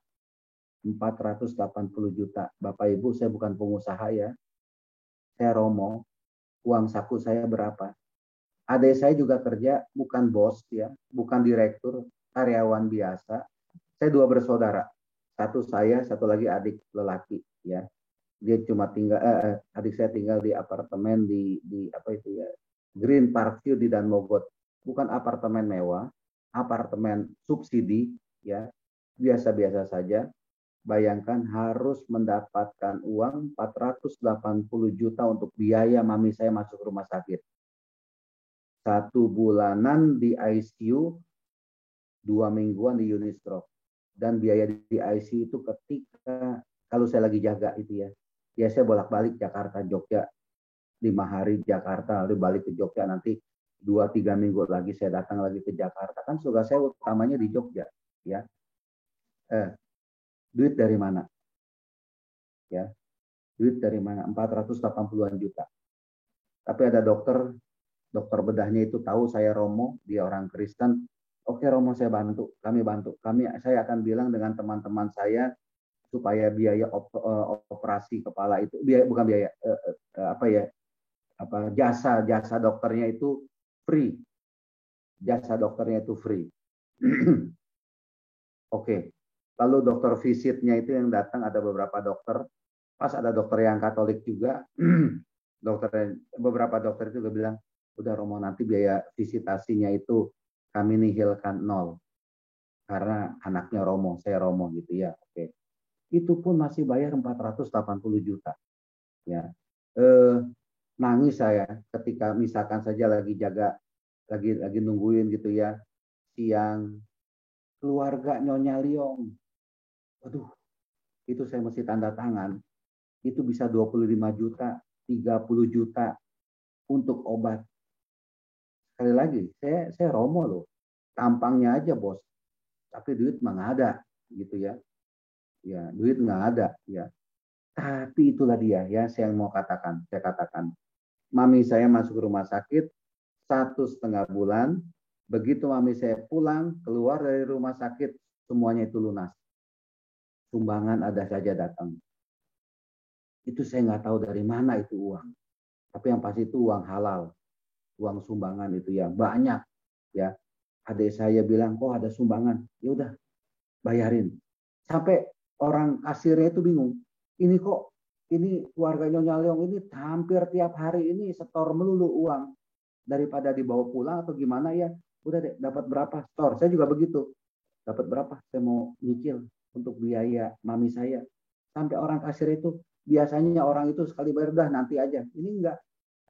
480 juta. Bapak Ibu, saya bukan pengusaha ya. Saya romo. Uang saku saya berapa? Adik saya juga kerja, bukan bos ya, bukan direktur, karyawan biasa. Saya 2 bersaudara. Satu saya, satu lagi adik lelaki ya. Dia cuma tinggal adik saya tinggal di apartemen di apa itu ya? Green Park View di Danmogot. Bukan apartemen mewah, apartemen subsidi ya. Biasa-biasa saja. Bayangkan harus mendapatkan uang 480 juta untuk biaya mami saya masuk rumah sakit. 1 bulanan di ICU, 2 mingguan di unit stroke. Dan biaya di ICU itu ketika kalau saya lagi jaga itu ya. Ya saya bolak-balik Jakarta, Jogja. 5 hari Jakarta, lalu balik ke Jogja, nanti 2-3 minggu lagi saya datang lagi ke Jakarta. Kan surga saya utamanya di Jogja. Ya. Duit dari mana? Ya. Duit dari mana? 480-an juta. Tapi ada dokter bedahnya itu tahu saya romo, dia orang Kristen. Oke Romo, saya bantu, kami bantu. Saya akan bilang dengan teman-teman saya supaya biaya operasi kepala itu bukan biaya jasa dokternya itu free. Jasa dokternya itu free. Oke. Lalu dokter visitnya itu yang datang ada beberapa dokter. Pas ada dokter yang Katolik juga. Beberapa dokter juga bilang, udah Romo nanti biaya visitasinya itu kami nihilkan 0. Karena anaknya Romo, saya Romo gitu ya. Oke. Itu pun masih bayar 480 juta. Ya. Nangis saya ketika misalkan saja lagi nungguin gitu ya. Siang keluarga Nyonya Liong. Aduh, itu saya mesti tanda tangan. Itu bisa 25 juta, 30 juta untuk obat. Sekali lagi, saya Romo loh. Tampangnya aja bos. Tapi duit mah nggak ada gitu ya. Ya, duit nggak ada ya. Tapi itulah dia ya saya mau katakan. Saya katakan. Mami saya masuk rumah sakit 1,5 bulan. Begitu mami saya pulang, keluar dari rumah sakit, semuanya itu lunas. Sumbangan ada saja datang. Itu saya nggak tahu dari mana itu uang. Tapi yang pasti itu uang halal. Uang sumbangan itu ya banyak ya. Adik saya bilang, oh ada sumbangan. Ya udah, bayarin. Sampai orang kasirnya itu bingung. Ini keluarga Nyonya Leong ini hampir tiap hari ini setor melulu uang. Daripada dibawa pulang atau gimana ya. Udah deh, dapat berapa? Store. Saya juga begitu. Dapat berapa? Saya mau nyicil untuk biaya mami saya. Sampai orang kasir itu, biasanya orang itu sekali bayar, udah nanti aja. Ini enggak.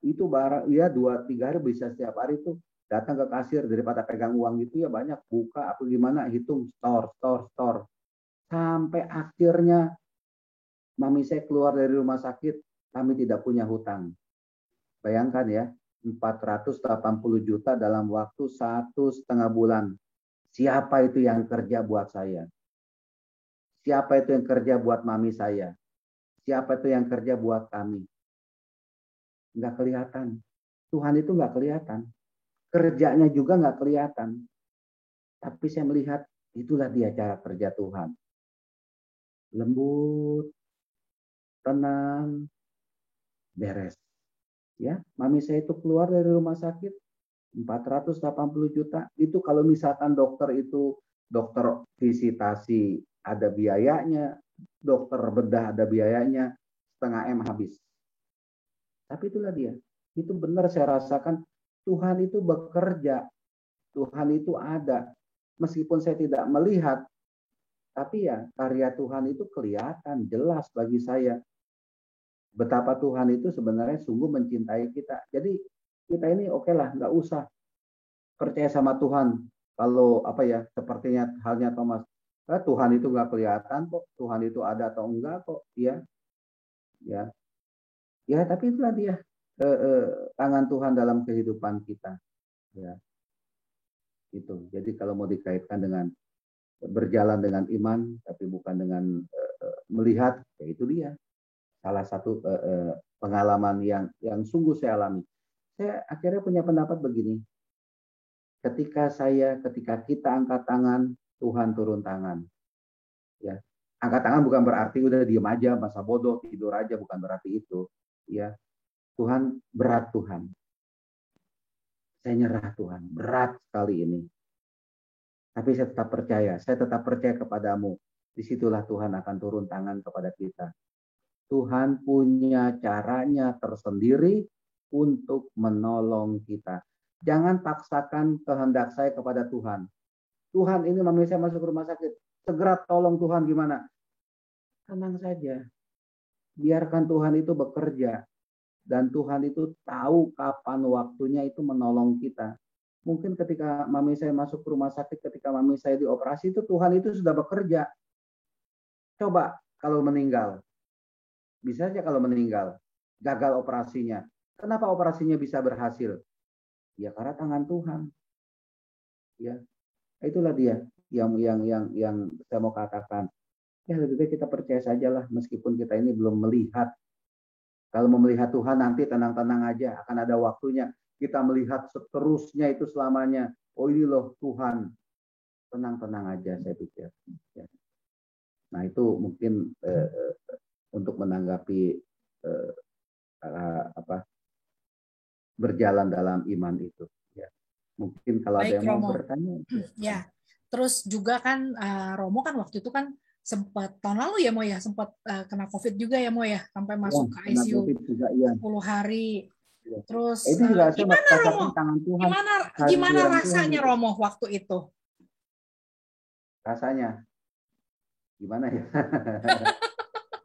Itu barang ya 2-3 hari bisa setiap hari itu datang ke kasir daripada pegang uang gitu ya banyak buka apa gimana hitung store sampai akhirnya mami saya keluar dari rumah sakit kami tidak punya hutang. Bayangkan ya 480 juta dalam waktu 1,5 bulan. Siapa itu yang kerja buat saya? Siapa itu yang kerja buat mami saya? Siapa itu yang kerja buat kami? Nggak kelihatan. Tuhan itu nggak kelihatan. Kerjanya juga nggak kelihatan. Tapi saya melihat itulah dia cara kerja Tuhan. Lembut, tenang, beres. Ya, mami saya itu keluar dari rumah sakit 480 juta. Itu kalau misalkan dokter visitasi ada biayanya, dokter bedah ada biayanya, 0,5 M habis. Tapi itulah dia. Itu benar saya rasakan Tuhan itu bekerja. Tuhan itu ada. Meskipun saya tidak melihat, tapi ya karya Tuhan itu kelihatan jelas bagi saya. Betapa Tuhan itu sebenarnya sungguh mencintai kita. Jadi kita ini oke lah, nggak usah percaya sama Tuhan. Kalau apa ya, sepertinya halnya Thomas, Tuhan itu nggak kelihatan kok, Tuhan itu ada atau enggak kok, ya, ya, ya. Tapi itulah dia tangan Tuhan dalam kehidupan kita, ya, itu. Jadi kalau mau dikaitkan dengan berjalan dengan iman, tapi bukan dengan melihat, ya itu dia. Salah satu pengalaman yang sungguh saya alami. Saya akhirnya punya pendapat begini. Ketika kita angkat tangan, Tuhan turun tangan. Ya, angkat tangan bukan berarti udah diem aja, masa bodoh, tidur aja, bukan berarti itu. Ya, Tuhan berat Tuhan. Saya nyerah Tuhan, berat sekali ini. Tapi saya tetap percaya kepadamu. Disitulah Tuhan akan turun tangan kepada kita. Tuhan punya caranya tersendiri untuk menolong kita. Jangan paksakan kehendak saya kepada Tuhan. Tuhan, ini mami saya masuk rumah sakit. Segera tolong Tuhan, gimana? Tenang saja. Biarkan Tuhan itu bekerja. Dan Tuhan itu tahu kapan waktunya itu menolong kita. Mungkin ketika mami saya masuk ke rumah sakit, ketika mami saya dioperasi, itu Tuhan itu sudah bekerja. Coba kalau meninggal. Bisa saja kalau meninggal. Gagal operasinya. Kenapa operasinya bisa berhasil? Ya karena tangan Tuhan. Ya, itulah dia yang saya mau katakan. Ya lebih baik kita percaya sajalah meskipun kita ini belum melihat. Kalau mau melihat Tuhan nanti tenang-tenang aja, akan ada waktunya. Kita melihat seterusnya itu selamanya. Oh ini loh Tuhan. Tenang-tenang aja saya pikir. Ya. Nah itu mungkin untuk menanggapi berjalan dalam iman itu. Ya. Mungkin kalau Baik, ada yang Romo. mau bertanya. Ya, terus juga kan Romo kan waktu itu kan sempat tahun lalu ya Mo ya, sempat kena COVID juga ya Mo ya, sampai masuk ke Kena ICU COVID juga, ya. 10 hari. Ya. Terus Itu juga saya gimana Romo? merasakan tangan Tuhan, Gimana kehadiran Tuhan rasanya itu. Romo waktu itu? Rasanya gimana ya?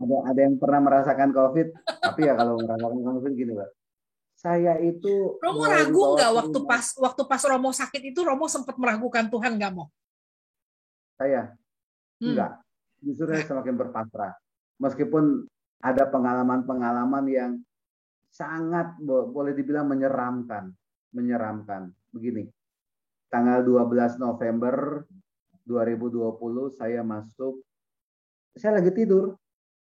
ada yang pernah merasakan COVID, tapi ya kalau merasakan COVID gini Pak. Saya itu Romo mulai ragu dibawa nggak ke waktu rumah. pas Romo sakit itu Romo sempat meragukan Tuhan nggak Mo? Saya enggak. Justru saya semakin berpasrah. Meskipun ada pengalaman-pengalaman yang sangat boleh dibilang menyeramkan. Begini, tanggal 12 November 2020 saya masuk, saya lagi tidur,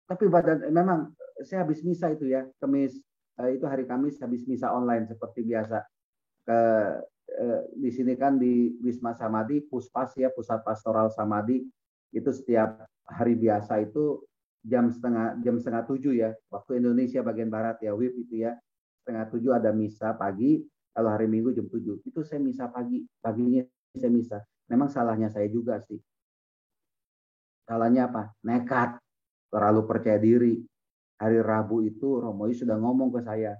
tapi badan memang saya habis misa itu ya, Kamis itu hari Kamis habis misa online seperti biasa. Di sini kan di Wisma Samadhi, Puspas ya, Pusat Pastoral Samadhi, itu setiap hari biasa itu jam setengah 7 ya, waktu Indonesia bagian barat ya, WIB itu ya, setengah 7 ada misa pagi. Kalau hari Minggu jam 7 itu saya misa paginya saya misa. Memang salahnya saya juga sih. Salahnya apa? Nekat, terlalu percaya diri. Hari Rabu itu Romoy sudah ngomong ke saya,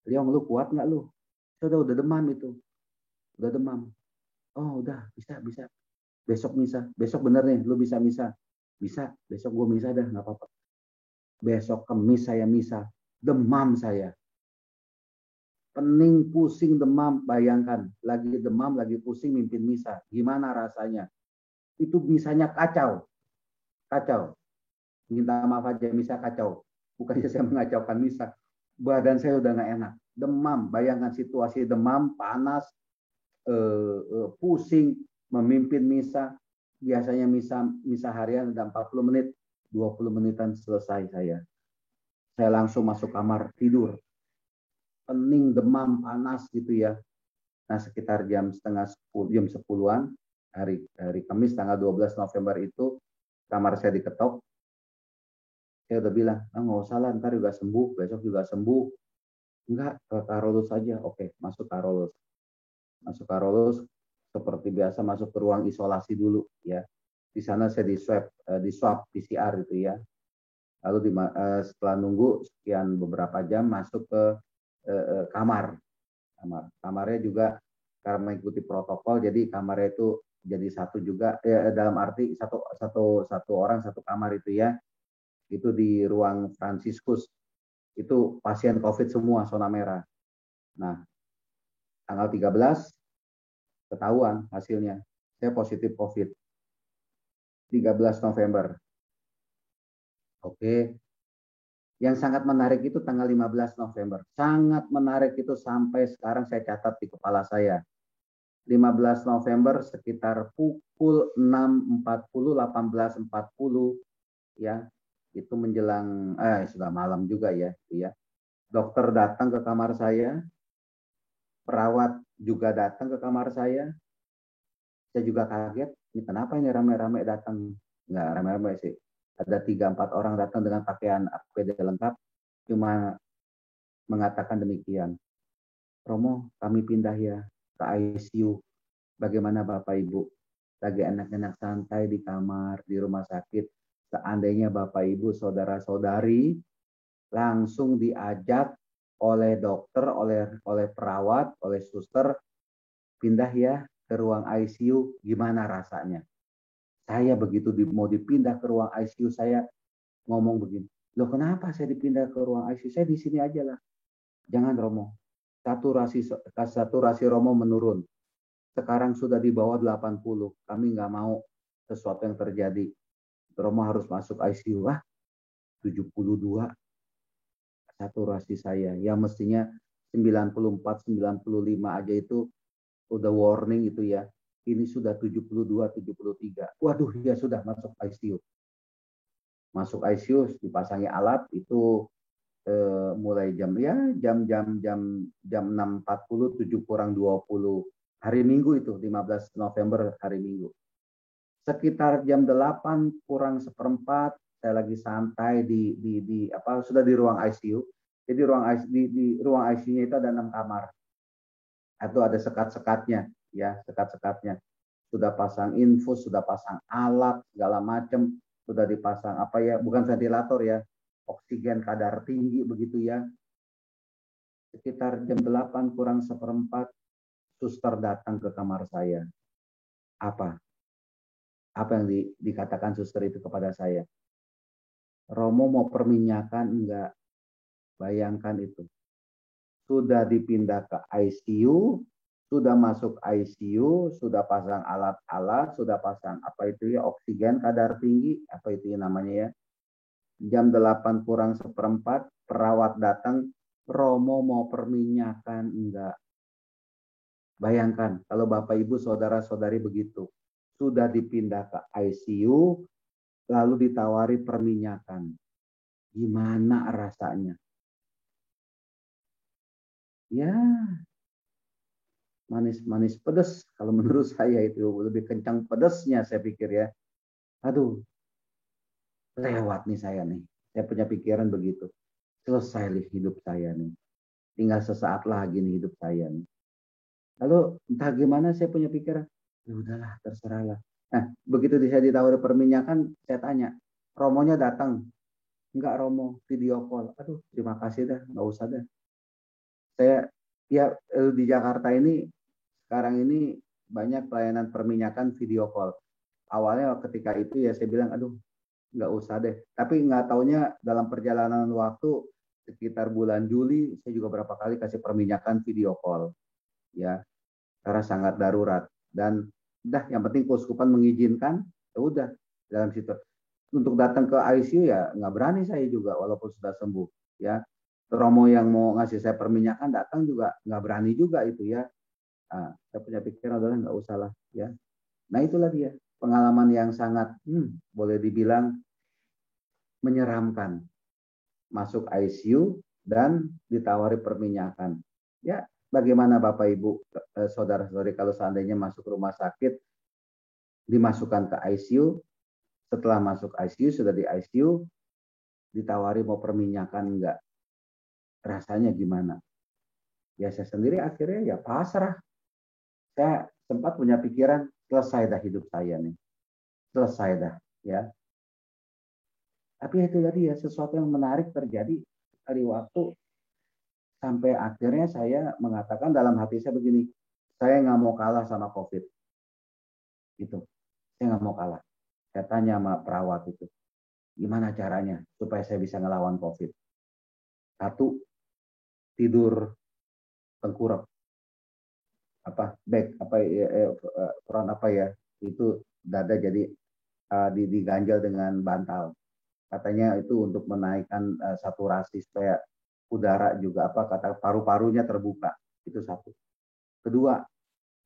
Liong, lu kuat nggak lu? Udah demam itu, udah demam. Oh udah bisa. Besok misa, besok bener nih, lu bisa misa. Bisa, besok gue misa dah, nggak apa-apa. Besok Kamis saya misa, demam saya. Pening, pusing, demam, bayangkan. Lagi demam, lagi pusing, mimpin misa. Gimana rasanya? Itu misanya kacau. Minta maaf aja, misa kacau. Bukannya saya mengacaukan misa. Badan saya udah nggak enak. Demam, bayangkan situasi demam, panas, pusing, memimpin misa. Biasanya misa harian ada 40 menit, 20 menitan selesai saya. Saya langsung masuk kamar tidur. Pening, demam, panas gitu ya. Nah, sekitar jam 10-an hari Kamis tanggal 12 November itu kamar saya diketok. Saya udah bilang, nggak usah lah, ntar juga sembuh, besok juga sembuh. Enggak, ke Karolus saja. Oke, masuk Karolus. Seperti biasa masuk ke ruang isolasi dulu ya. Di sana saya di swab PCR itu ya. Lalu setelah nunggu sekian beberapa jam masuk ke kamar. Kamarnya juga karena mengikuti protokol, jadi kamarnya itu jadi satu juga, dalam arti satu orang satu kamar itu ya. Itu di ruang Fransiskus. Itu pasien COVID semua, zona merah. Nah, tanggal 13 ketahuan hasilnya. Saya positif COVID. 13 November. Oke. Yang sangat menarik itu tanggal 15 November. Sangat menarik itu sampai sekarang saya catat di kepala saya. 15 November sekitar pukul 6.40, 18.40 ya. Itu menjelang sudah malam juga ya, itu ya. Dokter datang ke kamar saya, perawat juga datang ke kamar saya. Saya juga kaget, ini kenapa ini rame-rame datang? Nggak rame-rame sih. Ada 3-4 orang datang dengan pakaian APD lengkap, cuma mengatakan demikian. Romo, kami pindah ya ke ICU. Bagaimana Bapak Ibu? Lagi enak-enak santai di kamar, di rumah sakit. Seandainya Bapak Ibu, saudara-saudari, langsung diajak oleh dokter, oleh perawat, oleh suster, pindah ya ke ruang ICU, gimana rasanya? Saya begitu mau dipindah ke ruang ICU, saya ngomong begini, loh kenapa saya dipindah ke ruang ICU? Saya di sini aja lah. Jangan Romo, saturasi Romo menurun. Sekarang sudah di bawah 80. Kami nggak mau sesuatu yang terjadi. Romo harus masuk ICU. 72 saturasi saya. Yang mestinya 94, 95 aja itu udah warning itu ya. Ini sudah 72, 73. Waduh, ya sudah masuk ICU. Masuk ICU dipasangi alat itu mulai jam 6.40, 7 kurang 20 hari Minggu itu 15 November hari Minggu. Sekitar jam 8 kurang seperempat saya lagi santai sudah di ruang ICU. Jadi di ruang ICU-nya itu ada 6 kamar. Atau ada sekat-sekatnya ya, sekat-sekatnya. Sudah pasang infus, sudah pasang alat segala macam, sudah dipasang bukan ventilator ya, oksigen kadar tinggi begitu ya. Sekitar jam 8 kurang seperempat suster datang ke kamar saya. Apa yang dikatakan suster itu kepada saya? Romo mau perminyakan enggak? Bayangkan itu. Sudah dipindah ke ICU, sudah masuk ICU, sudah pasang alat-alat, sudah pasang oksigen kadar tinggi, namanya ya. Jam 8 kurang seperempat, perawat datang, Romo mau perminyakan enggak? Bayangkan kalau Bapak Ibu saudara-saudari begitu. Sudah dipindah ke ICU, lalu ditawari perminyakan. Gimana rasanya? Ya, manis-manis pedas. Kalau menurut saya itu lebih kencang pedasnya saya pikir ya. Aduh, lewat nih saya nih. Saya punya pikiran begitu. Selesai hidup saya nih. Tinggal sesaat lagi nih hidup saya nih. Lalu entah gimana saya punya pikiran. Ya udahlah, terserahlah. Nah, begitu saya ditawari perminyakan, saya tanya, Romonya datang? Enggak Romo, video call. Aduh, terima kasih dah, nggak usah dah. Saya di Jakarta ini sekarang ini banyak pelayanan perminyakan video call. Awalnya ketika itu ya saya bilang, aduh nggak usah deh. Tapi nggak taunya dalam perjalanan waktu sekitar bulan Juli saya juga berapa kali kasih perminyakan video call, ya karena sangat darurat. Dan yang penting keuskupan mengizinkan, ya udah dalam situ. Untuk datang ke ICU ya nggak berani saya juga walaupun sudah sembuh, ya. Romo yang mau ngasih saya perminyakan datang juga nggak berani juga itu ya. Nah, saya punya pikiran adalah nggak usah lah ya. Nah itulah dia pengalaman yang sangat boleh dibilang menyeramkan. Masuk ICU dan ditawari perminyakan. Ya bagaimana Bapak Ibu saudara-saudari kalau seandainya masuk rumah sakit dimasukkan ke ICU, setelah masuk ICU sudah di ICU ditawari mau perminyakan enggak? Rasanya gimana? Ya saya sendiri akhirnya ya pasrah. Saya sempat punya pikiran selesai dah hidup saya nih. Selesai dah ya. Tapi itu tadi ya sesuatu yang menarik terjadi hari waktu Sampai akhirnya saya mengatakan dalam hati saya begini, saya nggak mau kalah sama COVID. Itu, saya nggak mau kalah. Saya tanya sama perawat itu, gimana caranya supaya saya bisa ngelawan COVID? Satu, tidur tengkurap, back front itu dada jadi diganjal dengan bantal. Katanya itu untuk menaikkan saturasi supaya udara juga paru-parunya terbuka. Itu satu. Kedua,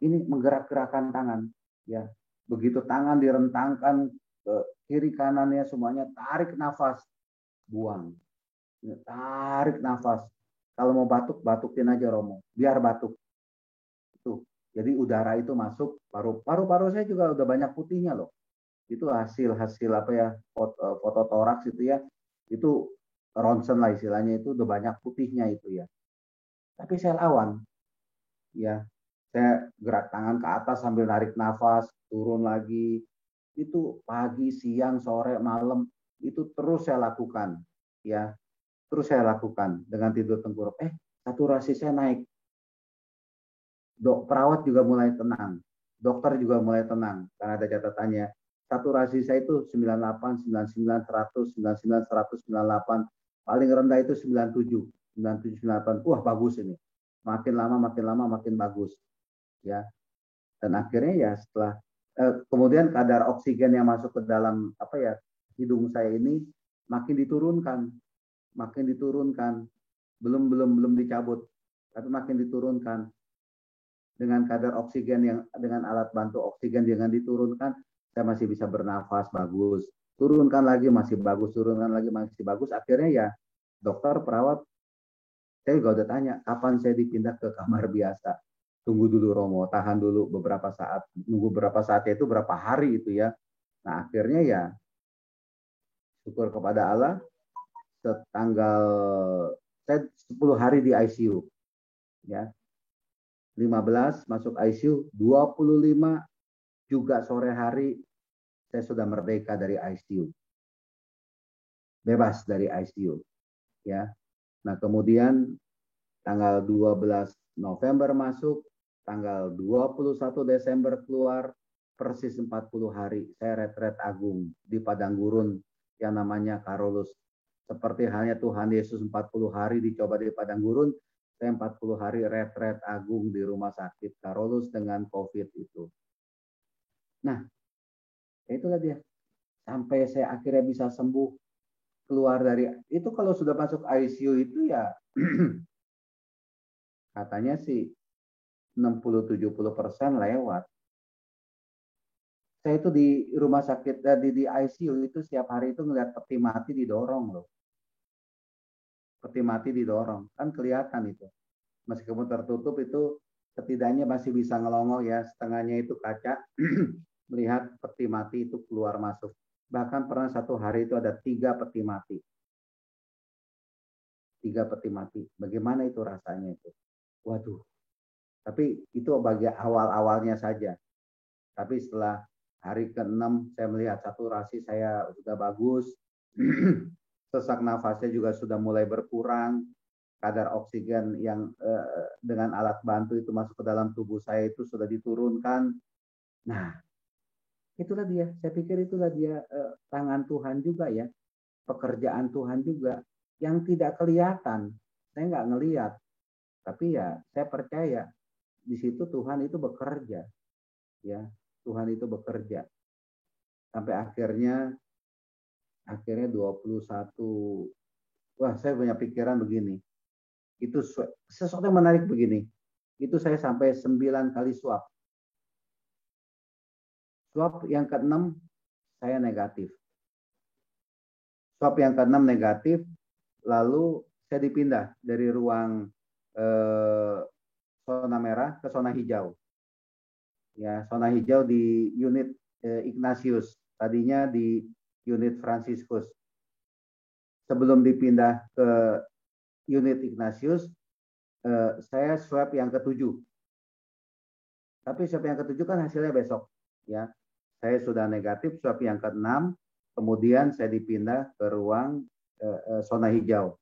ini menggerak-gerakkan tangan, ya. Begitu tangan direntangkan ke kiri kanannya semuanya, tarik nafas, buang. Tarik nafas. Kalau mau batuk, batukin aja Romo, biar batuk. Itu. Jadi udara itu masuk, paru-paru saya juga udah banyak putihnya loh. Itu hasil foto toraks itu ya, itu ronsen lah istilahnya, itu udah banyak putihnya itu ya. Tapi saya lawan, ya. Saya gerak tangan ke atas sambil narik nafas, turun lagi. Itu pagi, siang, sore, malam, itu terus saya lakukan, ya. Terus saya lakukan dengan tidur tengkurap. Saturasi saya naik. Perawat juga mulai tenang, dokter juga mulai tenang karena ada catatannya. Saturasi saya itu 98, 99, 100, 99, 100, 98. Paling rendah itu 97, 97, 98. Wah, bagus ini. Makin lama makin bagus. Ya. Dan akhirnya ya setelah kemudian kadar oksigen yang masuk ke dalam hidung saya ini makin diturunkan. Belum dicabut, tapi makin diturunkan. Dengan kadar oksigen yang dengan alat bantu oksigen dengan diturunkan, saya masih bisa bernafas bagus. Turunkan lagi masih bagus, turunkan lagi masih bagus. Akhirnya ya dokter, perawat, saya juga udah tanya, kapan saya dipindah ke kamar biasa? Tunggu dulu Romo, tahan dulu beberapa saat. Nunggu beberapa saat itu berapa hari itu ya. Nah akhirnya ya syukur kepada Allah, saya 10 hari di ICU. Ya. 15 masuk ICU, 25 juga sore hari saya sudah merdeka dari ICU. Bebas dari ICU. Ya. Nah, kemudian tanggal 12 November masuk, tanggal 21 Desember keluar, persis 40 hari saya retret agung di Padang Gurun yang namanya Carolus. Seperti halnya Tuhan Yesus 40 hari dicoba di Padang Gurun, saya 40 hari retret agung di rumah sakit Carolus dengan COVID itu. Nah, itulah dia. Sampai saya akhirnya bisa sembuh, keluar dari itu. Kalau sudah masuk ICU itu ya katanya sih 60-70% lewat. Saya itu di rumah sakit, di ICU itu setiap hari itu ngeliat peti mati didorong loh. Peti mati didorong, kan kelihatan itu. Meskipun tertutup itu setidaknya masih bisa ngelongok ya, setengahnya itu kaca, melihat peti mati itu keluar masuk. Bahkan pernah satu hari itu ada 3 peti mati. 3 peti mati. Bagaimana itu rasanya itu? Waduh. Tapi itu bagi awal-awalnya saja. Tapi setelah hari ke-6 saya melihat saturasi saya sudah bagus. Sesak nafasnya juga sudah mulai berkurang. Kadar oksigen yang dengan alat bantu itu masuk ke dalam tubuh saya itu sudah diturunkan. Nah, itulah dia. Saya pikir itulah dia tangan Tuhan juga ya. Pekerjaan Tuhan juga yang tidak kelihatan. Saya nggak ngelihat. Tapi ya saya percaya di situ Tuhan itu bekerja. Ya, Tuhan itu bekerja. Sampai akhirnya 21. Wah, saya punya pikiran begini. Itu sesuatu yang menarik begini. Itu saya sampai 9 kali swab. Swab yang ke-6 saya negatif. Swab yang ke-6 negatif, lalu saya dipindah dari ruang zona merah ke zona hijau. Ya, zona hijau di unit Ignatius. Tadinya di unit Franciscus. Sebelum dipindah ke unit Ignatius, saya swab yang ke-7. Tapi swab yang ke-7 kan hasilnya besok. Ya, saya sudah negatif swab yang ke-6. Kemudian saya dipindah ke ruang zona hijau.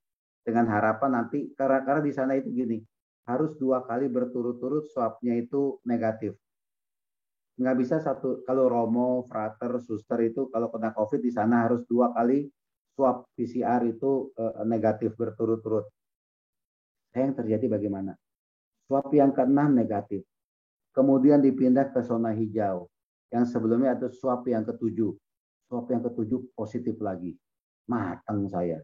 dengan harapan nanti karena di sana itu gini, harus 2 kali berturut-turut swabnya itu negatif. Nggak bisa satu, kalau Romo, Frater, Suster itu kalau kena COVID di sana harus 2 kali swab PCR itu negatif berturut-turut. Yang terjadi bagaimana? Swab yang ke-6 negatif. Kemudian dipindah ke zona hijau. Yang sebelumnya ada swab yang ke-7. Swab yang ke-7 positif lagi. Matang saya.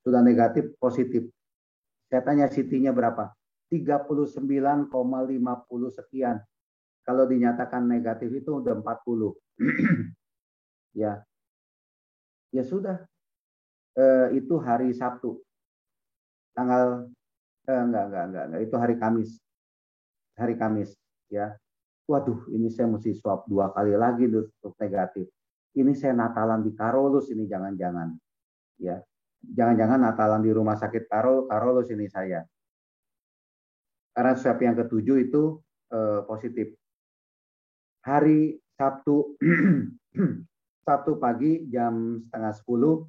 Sudah negatif, positif. Saya tanya CT-nya berapa? 39,50 sekian. Kalau dinyatakan negatif itu udah 40. Ya. Ya sudah. Itu hari Sabtu. Tanggal enggak. Itu hari Kamis. Hari Kamis, ya. Waduh, ini saya mesti swab 2 kali lagi untuk negatif. Ini saya Natalan di Karolus ini jangan-jangan, ya. Jangan-jangan Natalan di rumah sakit Karolus ini saya. Karena swab yang ke-7 itu positif. Hari Sabtu Sabtu pagi jam setengah 10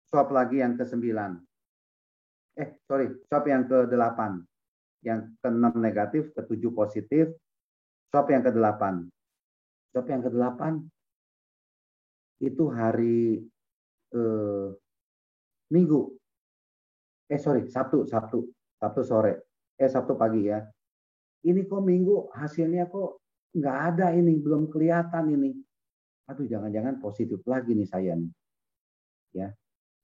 swab lagi yang ke-9. Swab yang ke-8. Yang ke-6 negatif, ke-7 positif, swab yang ke-8. Swab yang ke-8 itu hari Minggu. Sabtu sore. Sabtu pagi ya. Ini kok Minggu hasilnya kok nggak ada ini, belum kelihatan ini. Aduh, jangan-jangan positif lagi nih saya nih. Ya.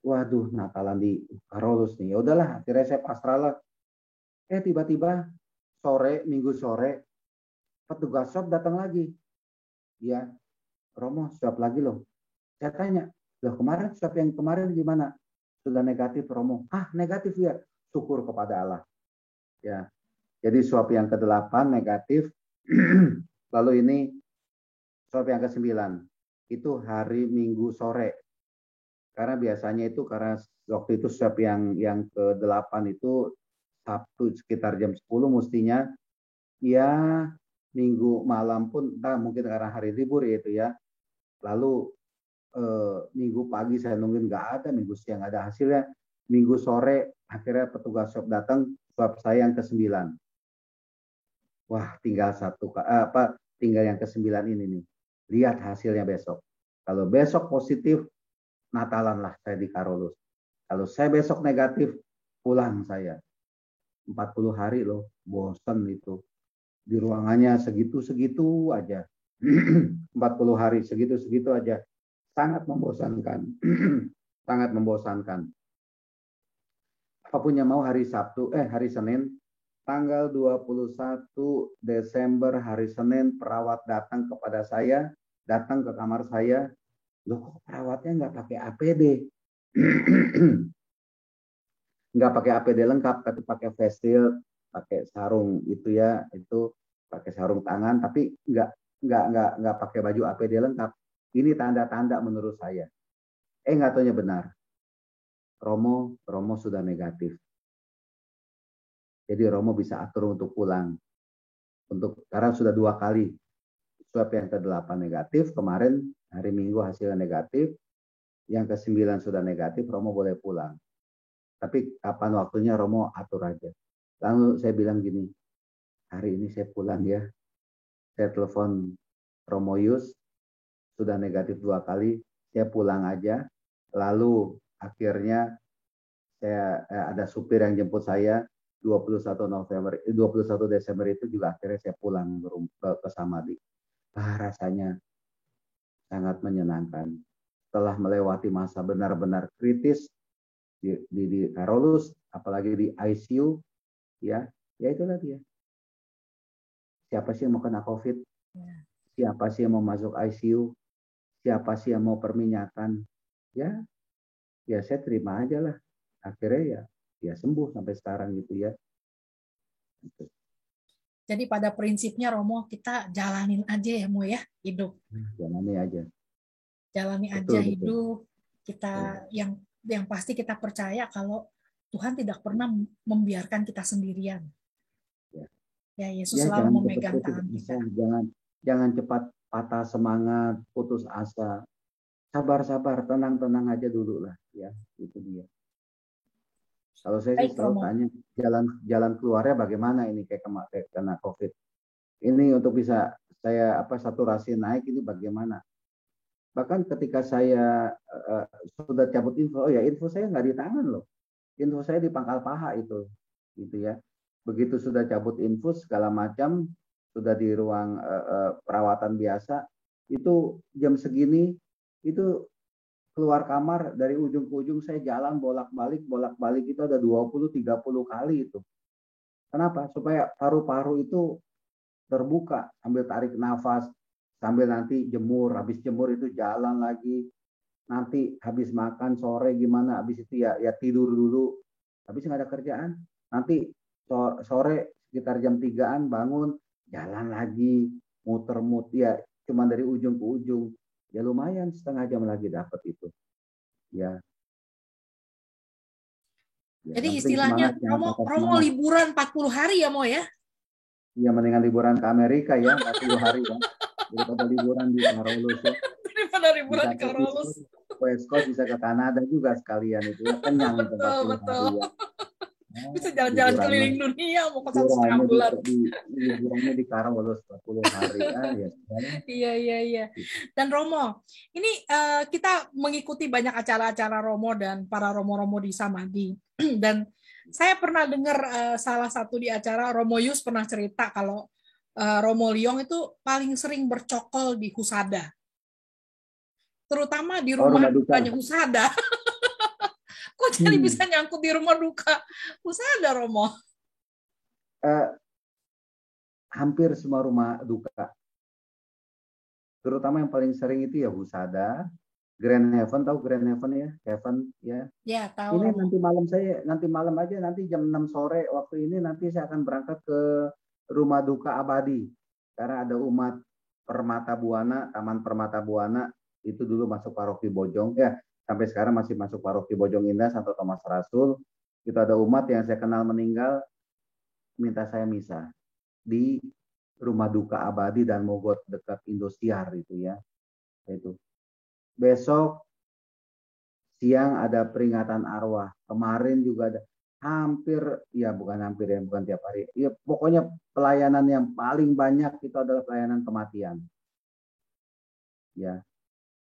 Waduh, Natalan di Karolus nih. Ya udahlah, akhirnya saya pasrah lah. Tiba-tiba Minggu sore, petugas swab datang lagi. Ya, Romo swab lagi loh. Saya tanya, loh kemarin swab yang kemarin gimana? Sudah negatif Romo. Negatif ya. Syukur kepada Allah. Ya. Jadi swab yang ke-8 negatif. Lalu ini swab yang ke-9. Itu hari Minggu sore. Karena biasanya itu karena waktu itu swab yang ke-8 itu Sabtu sekitar jam 10 mestinya, ya Minggu malam pun mungkin karena hari libur itu ya. Lalu Minggu pagi saya nungguin nggak ada, Minggu siang ada hasilnya, Minggu sore akhirnya petugas swab datang, swab saya yang ke-9. Wah, tinggal tinggal yang ke-9 ini nih. Lihat hasilnya besok. Kalau besok positif, Natalan lah saya di Karolus. Kalau saya besok negatif, pulang saya. 40 hari loh, bosan itu. Di ruangannya segitu-segitu aja. 40 hari segitu-segitu aja. Sangat membosankan. Sangat membosankan. Apapun yang mau hari Senin, tanggal 21 Desember hari Senin, perawat datang kepada saya, datang ke kamar saya. Loh kok perawatnya nggak pakai APD? Nggak pakai APD lengkap, tapi pakai face shield, pakai sarung itu ya, itu pakai sarung tangan, tapi nggak pakai baju APD lengkap. Ini tanda-tanda menurut saya. Nggak taunya benar. Romo sudah negatif. Jadi Romo bisa atur untuk pulang. Karena sudah 2 kali swab yang ke-8 negatif, kemarin hari Minggu hasilnya negatif, yang ke-9 sudah negatif, Romo boleh pulang. Tapi kapan waktunya Romo atur aja. Lalu saya bilang gini, hari ini saya pulang ya. Saya telepon Romo Yus, sudah negatif 2 kali, saya pulang aja. Lalu akhirnya saya ada supir yang jemput saya 21 Desember itu juga akhirnya saya pulang ke Samadhi. Rasanya sangat menyenangkan. Setelah melewati masa benar-benar kritis di Karolus, apalagi di ICU, ya itulah dia. Siapa sih yang mau kena COVID? Siapa sih yang mau masuk ICU? Siapa sih yang mau perminyakan? Ya saya terima aja lah. Akhirnya ya sembuh sampai sekarang gitu ya. Jadi pada prinsipnya Romo, kita jalanin aja ya Mo ya, hidup. Jalani aja. Jalani aja hidup. Kita yang pasti kita percaya kalau Tuhan tidak pernah membiarkan kita sendirian. Ya, Yesus selalu memegang tangan kita. Jangan cepat patah semangat, putus asa. Sabar, tenang aja dulu lah ya, itu dia. Kalau saya sih Baik, selalu Romo. tanya jalan keluarnya bagaimana ini kayak kena COVID. Ini untuk bisa saya saturasi naik ini bagaimana? Bahkan ketika saya sudah cabut info, oh ya info saya nggak di tangan loh, info saya di pangkal paha itu, gitu ya. Begitu sudah cabut infus segala macam, sudah di ruang perawatan biasa, itu jam segini itu keluar kamar dari ujung ke ujung saya jalan bolak-balik itu ada 20-30 kali itu. Kenapa? Supaya paru-paru itu terbuka, sambil tarik nafas, sambil nanti jemur, habis jemur itu jalan lagi, nanti habis makan sore gimana, habis itu ya tidur dulu, habis nggak ada kerjaan, nanti sore sekitar jam 3-an bangun, jalan lagi, muter-muter ya, cuma dari ujung ke ujung, ya lumayan setengah jam lagi dapat itu, ya. Ya, Jadi yang penting istilahnya semangat, jangan Romo, patah Romo semangat. liburan 40 hari ya, Mo ya? Ya mendingan liburan ke Amerika ya, 40 hari ya. Daripada liburan di Carolus ya. Daripada liburan Bisa di ke East Carolus. Coast, West Coast, bisa ke Kanada juga sekalian itu ya. Kenyang itu Betul, 40 hari betul. ya. Bisa Oh, jalan-jalan liburannya keliling dunia mau ke 1,5 liburannya bulan. liburannya di Carolus 40 hari. Ah ya, ya. Iya, iya, iya. Dan Romo, ini kita mengikuti banyak acara-acara Romo dan para Romo-Romo di Samadhi. Dan saya pernah dengar salah satu di acara Romo Yus pernah cerita kalau Romo Liong itu paling sering bercokol di Husada, terutama di Oh, rumah rumah duka. dukanya Husada. Kok jadi bisa nyangkut di rumah duka Husada, Romo? Eh, hampir semua rumah duka. Terutama yang paling sering itu ya Husada, Grand Heaven, tahu Grand Heaven ya? Heaven ya. Ya, tahu Ini Romo. nanti malam aja, nanti jam 6 sore waktu ini nanti saya akan berangkat ke Rumah Duka Abadi. Karena ada umat Permata Buana, Taman Permata Buana, itu dulu masuk paroki Bojong. Ya, sampai sekarang masih masuk paroki Bojong Indah, Santo Thomas Rasul. Itu ada umat yang saya kenal meninggal, minta saya misa di Rumah Duka Abadi dan Mogot dekat Indosiar itu ya. Itu. Besok siang ada peringatan arwah. Kemarin juga ada hampir, ya bukan hampir ya, bukan tiap hari. Ya pokoknya pelayanan yang paling banyak itu adalah pelayanan kematian. Ya,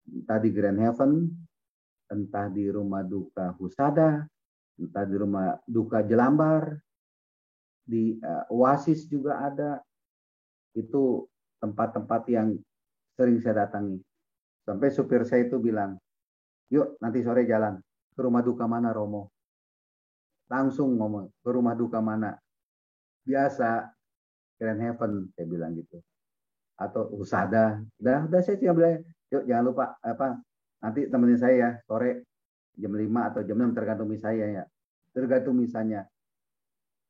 entah di Grand Heaven, entah di Rumah Duka Husada, entah di Rumah Duka Jelambar, di Oasis juga ada. Itu tempat-tempat yang sering saya datangi. Sampai supir saya itu bilang, yuk nanti sore jalan ke rumah duka mana Romo. Langsung ngomong, ke rumah duka mana. Biasa, Grand Heaven, saya bilang gitu. Atau Usada. Udah saya tinggal bilang, yuk jangan lupa, nanti temenin saya ya, sore jam 5 atau jam 6, tergantung misalnya ya. Tergantung misalnya.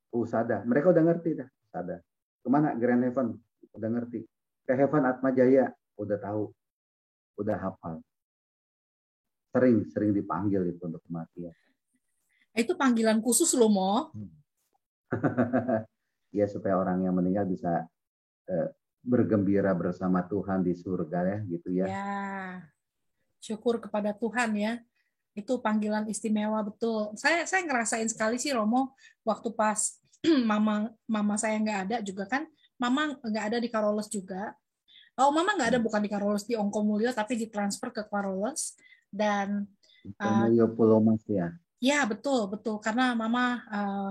Usada. Mereka udah ngerti dah. Usada. Kemana? Grand Heaven. Udah ngerti. Ke Heaven Atma Jaya. Udah tahu. Udah hafal. Sering dipanggil itu untuk kematian. Itu panggilan khusus loh, Mo. Ya supaya orang yang meninggal bisa bergembira bersama Tuhan di surga ya gitu ya. Ya, syukur kepada Tuhan ya. Itu panggilan istimewa betul. Saya ngerasain sekali sih Romo waktu pas mama saya nggak ada juga kan. Mama nggak ada di Carolus juga. Oh, mama nggak ada bukan di Carolus di Ongkomulyo tapi ditransfer ke Carolus dan Mulyo Pulau Mas ya. ya betul betul karena mama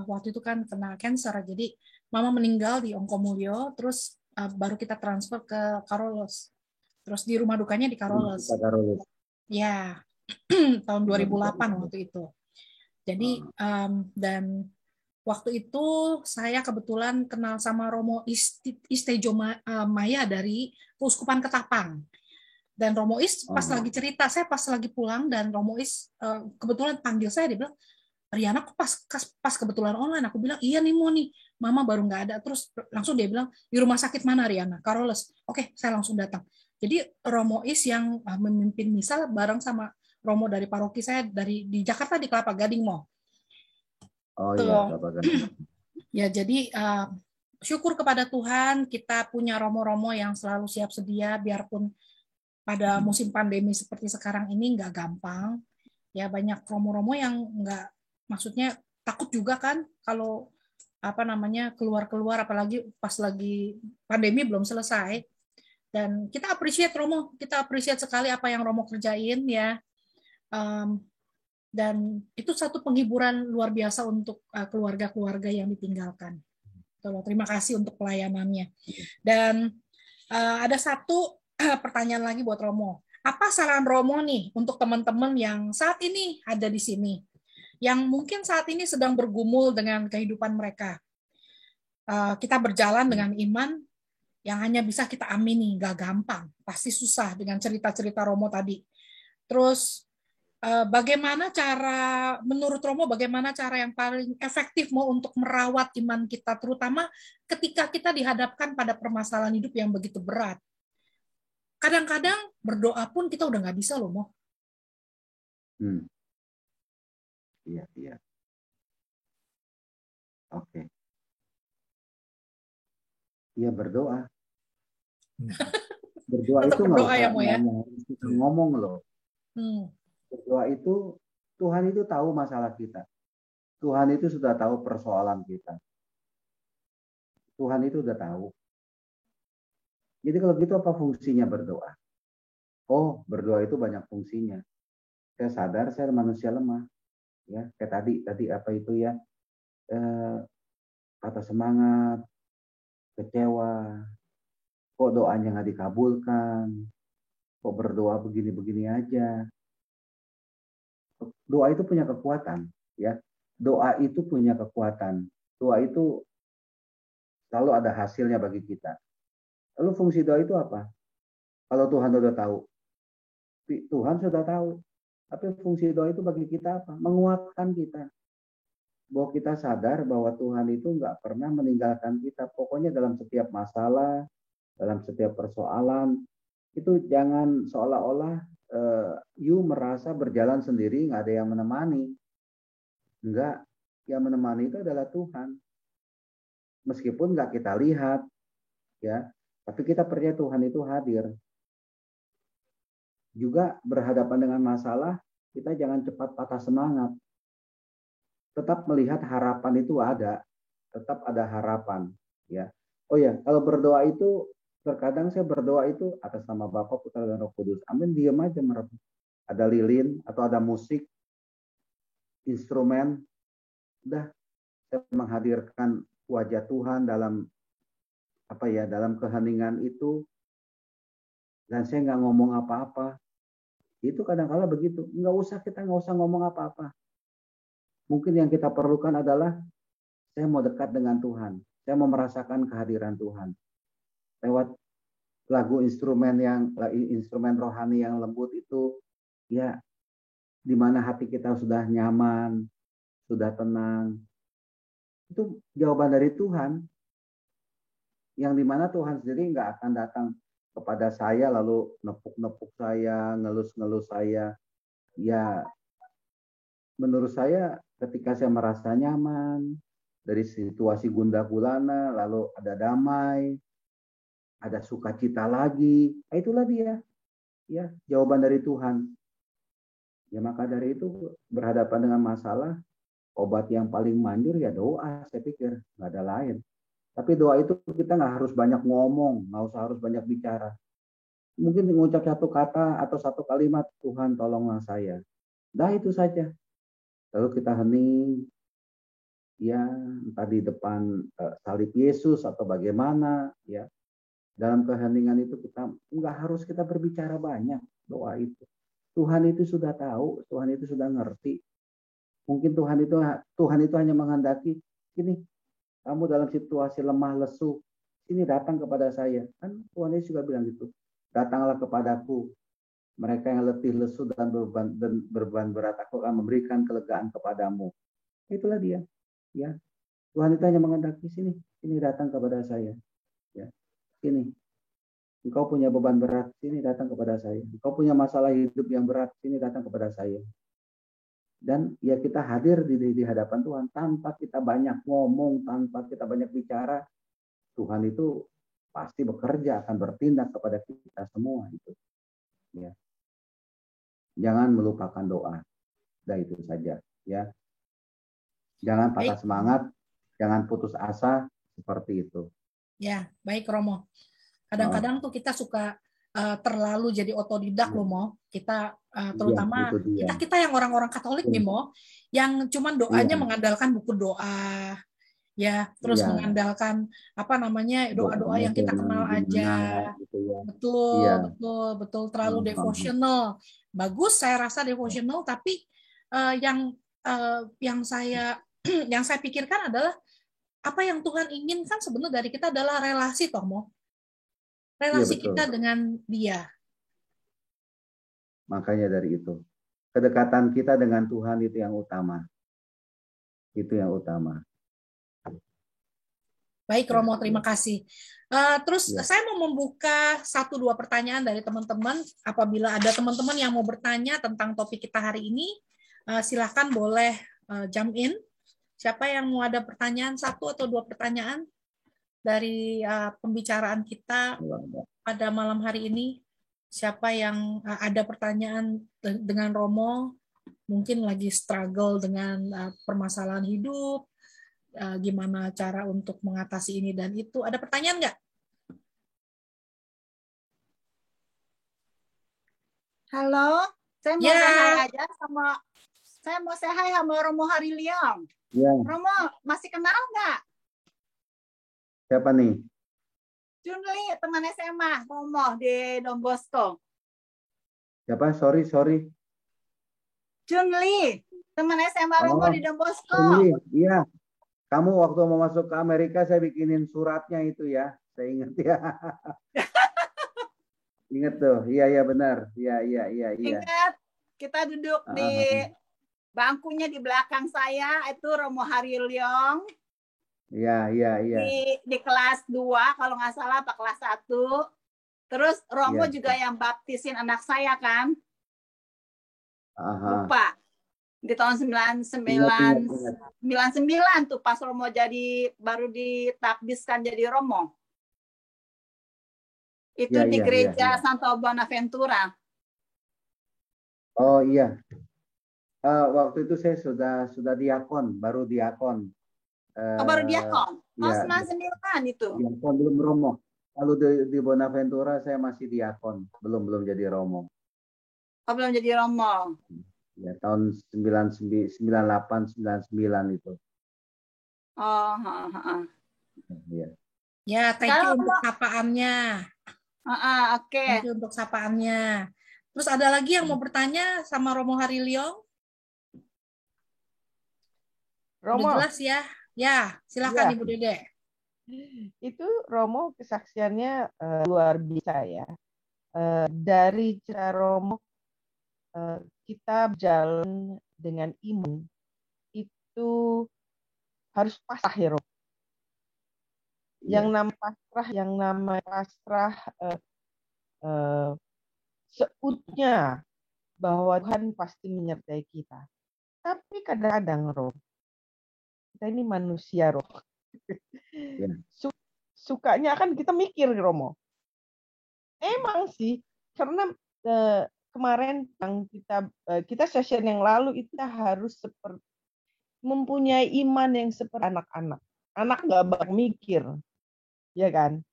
waktu itu kan kena cancer jadi mama meninggal di Ongkomulyo terus baru kita transfer ke Carolus. Terus di rumah dukanya di Carolus. Ya, tahun 2008 waktu itu. Jadi dan waktu itu saya kebetulan kenal sama Romo Istejo Maya dari Keuskupan Ketapang. Dan Romo Is pas lagi cerita, saya pas lagi pulang dan Romo Is kebetulan panggil saya, dia bilang, Riana kok pas kebetulan online. Aku bilang, iya nih mau nih, mama baru nggak ada. Terus langsung dia bilang, di rumah sakit mana Riana? Carolus. Oke, saya langsung datang. Jadi Romo Is yang memimpin misa bareng sama Romo dari paroki saya di Jakarta di Kelapa Gading Mall. Oh iya, Tuh. Kelapa Gading. Ya, jadi syukur kepada Tuhan kita punya romo-romo yang selalu siap sedia biarpun pada musim pandemi seperti sekarang ini nggak gampang. Ya banyak romo-romo yang nggak, maksudnya takut juga kan kalau keluar-keluar, apalagi pas lagi pandemi belum selesai. Dan kita appreciate Romo, kita appreciate sekali apa yang Romo kerjain ya. Dan itu satu penghiburan luar biasa untuk keluarga-keluarga yang ditinggalkan. Terima kasih untuk pelayanannya. Dan ada satu pertanyaan lagi buat Romo. Apa saran Romo nih untuk teman-teman yang saat ini ada di sini, yang mungkin saat ini sedang bergumul dengan kehidupan mereka? Kita berjalan dengan iman yang hanya bisa kita amini, gak gampang, pasti susah dengan cerita-cerita Romo tadi. Terus menurut Romo, bagaimana cara yang paling efektif untuk merawat iman kita, terutama ketika kita dihadapkan pada permasalahan hidup yang begitu berat. Kadang-kadang berdoa pun kita udah nggak bisa loh, Mo. Iya, iya. Oke. Iya, berdoa. Berdoa itu nggak usah ngomong loh. Berdoa itu, Tuhan itu tahu masalah kita. Tuhan itu sudah tahu persoalan kita. Tuhan itu udah tahu. Jadi kalau gitu apa fungsinya berdoa? Oh, berdoa itu banyak fungsinya. Saya sadar saya manusia lemah. Ya, kayak tadi apa itu ya? Patah semangat, kecewa. Kok doanya nggak dikabulkan? Kok berdoa begini-begini aja? Doa itu punya kekuatan, ya. Doa itu punya kekuatan. Doa itu selalu ada hasilnya bagi kita. Lalu fungsi doa itu apa? Kalau Tuhan sudah tahu, Tuhan sudah tahu. Tapi fungsi doa itu bagi kita apa? Menguatkan kita. Bahwa kita sadar bahwa Tuhan itu nggak pernah meninggalkan kita. Pokoknya dalam setiap masalah, dalam setiap persoalan, itu jangan seolah-olah you merasa berjalan sendiri, nggak ada yang menemani. Enggak, yang menemani itu adalah Tuhan. Meskipun nggak kita lihat, ya, tapi kita percaya Tuhan itu hadir. Juga berhadapan dengan masalah, kita jangan cepat patah semangat. Tetap melihat harapan itu ada, tetap ada harapan, ya. Oh ya, kalau berdoa itu terkadang saya berdoa itu atas nama Bapa, Putra dan Roh Kudus. Amin, diam aja merebut. Ada lilin atau ada musik, instrumen, udah saya menghadirkan wajah Tuhan dalam dalam keheningan itu, dan saya nggak ngomong apa-apa. Itu kadang-kala begitu. Kita nggak usah ngomong apa-apa. Mungkin yang kita perlukan adalah saya mau dekat dengan Tuhan. Saya mau merasakan kehadiran Tuhan. Lewat lagu instrumen rohani yang lembut itu, ya, di mana hati kita sudah nyaman, sudah tenang. Itu jawaban dari Tuhan. Yang dimana Tuhan sendiri nggak akan datang kepada saya lalu nepuk-nepuk saya, ngelus-ngelus saya. Ya, menurut saya ketika saya merasa nyaman dari situasi gundah gulana, lalu ada damai, ada sukacita lagi, itulah dia, ya, jawaban dari Tuhan. Ya, maka dari itu berhadapan dengan masalah, obat yang paling manjur ya doa, saya pikir, nggak ada lain. Tapi doa itu kita nggak harus banyak ngomong, nggak usah harus banyak bicara. Mungkin mengucap satu kata atau satu kalimat, Tuhan tolonglah saya. Dah itu saja. Lalu kita hening, ya, entah di depan salib Yesus atau bagaimana, ya. Dalam keheningan itu kita nggak harus kita berbicara banyak doa itu. Tuhan itu sudah tahu, Tuhan itu sudah ngerti. Mungkin Tuhan itu hanya menghendaki, ini kamu dalam situasi lemah lesu, sini datang kepada saya. Kan Tuhan Yesus juga bilang gitu. Datanglah kepadaku, mereka yang letih lesu dan beban berat, aku akan memberikan kelegaan kepadamu. Itulah dia. Ya, Tuhan itu hanya menghendaki, sini datang kepada saya. Ya, sini. Engkau punya beban berat, sini datang kepada saya. Engkau punya masalah hidup yang berat, sini datang kepada saya. Dan ya kita hadir di hadapan Tuhan tanpa kita banyak ngomong, tanpa kita banyak bicara. Tuhan itu pasti bekerja, akan bertindak kepada kita semua itu. Ya. Jangan melupakan doa. Dan itu saja, ya. Jangan patah Baik. semangat, jangan putus asa, seperti itu. Ya, baik Romo. Oh, Kadang-kadang tuh kita suka terlalu jadi otodidak loh, Mo. Kita iya, terutama itu dia. kita yang orang-orang Katolik nih, Iya, Mo, yang cuman doanya iya, mengandalkan buku doa, ya, terus iya. mengandalkan apa namanya doa-doa Doanya yang tuh kita yang kenal gimana aja. gitu ya. Iya. Betul, betul, betul. Terlalu Hmm. devotional. Bagus, saya rasa devotional, tapi yang saya yang saya pikirkan adalah apa yang Tuhan inginkan sebenarnya dari kita adalah relasi, toh, Mo. Iya Relasi betul. kita dengan Dia. Makanya dari itu. Kedekatan kita dengan Tuhan itu yang utama. Itu yang utama. Baik, Ya, Romo, terima ya, kasih. Terus ya. saya mau membuka 1-2 pertanyaan dari teman-teman. Apabila ada teman-teman yang mau bertanya tentang topik kita hari ini, silakan boleh jump in. Siapa yang mau ada pertanyaan, 1 atau 2 pertanyaan dari pembicaraan kita pada malam hari ini? Siapa yang ada pertanyaan dengan Romo, mungkin lagi struggle dengan permasalahan hidup, gimana cara untuk mengatasi ini dan itu. Ada pertanyaan nggak? Halo, saya mau say hi Ya, aja sama saya mau say hi sama Romo Hariliong. Ya, Romo, masih kenal nggak? siapa nih? Junli, teman SMA, Romo di Don Bosco. Siapa? Sorry, sorry. Junli, teman SMA Romo Oh, di Don Bosco. Cindy. Iya. Kamu waktu mau masuk ke Amerika, saya bikinin suratnya itu ya. Saya ingat ya. Ingat tuh. Iya, iya benar. Iya, iya, iya, iya. Ingat, kita duduk di Ah, bangkunya di belakang saya, itu Romo Hariliong. iya, iya, iya. Di kelas 2, kalau nggak salah, apa kelas 1. Terus Romo Iya. juga yang baptisin anak saya kan? Aha. Lupa. Di tahun Ingat, ingat, ingat. 99 tuh pas Romo baru ditakbiskan jadi Romo. Itu Iya, di iya, iya, gereja iya. Santo Bonaventura. Oh iya. Waktu itu saya sudah diakon, baru diakon. Oh, baru Eh, diakon. Oh, ya, 99 itu. diakon belum Romo. Lalu di Bonaventura saya masih diakon, belum jadi Romo. Oh, belum jadi Romo. Ya, tahun 98 99 itu. Oh, ha, ha. Ya. ya, thank you Sekarang untuk Romo, sapaannya. oke. Thank you untuk sapaannya. Terus ada lagi yang mau bertanya sama Romo Hariliong? Udah Romo, jelas ya? Ya, silakan iya, Ibu Dede. itu Romo kesaksiannya luar biasa ya. Dari cerita Romo, kita berjalan dengan iman itu harus pasrah ya Romo. Yang Iya. namanya pasrah eh, seutuhnya bahwa Tuhan pasti menyertai kita. Tapi kadang-kadang Romo, kita ini manusia Romo. Ya. Sukanya kan kita mikir Romo. Emang sih, karena kemarin yang kita session yang lalu itu kita harus seperti mempunyai iman yang seperti anak-anak. Anak nggak bakal mikir, ya kan?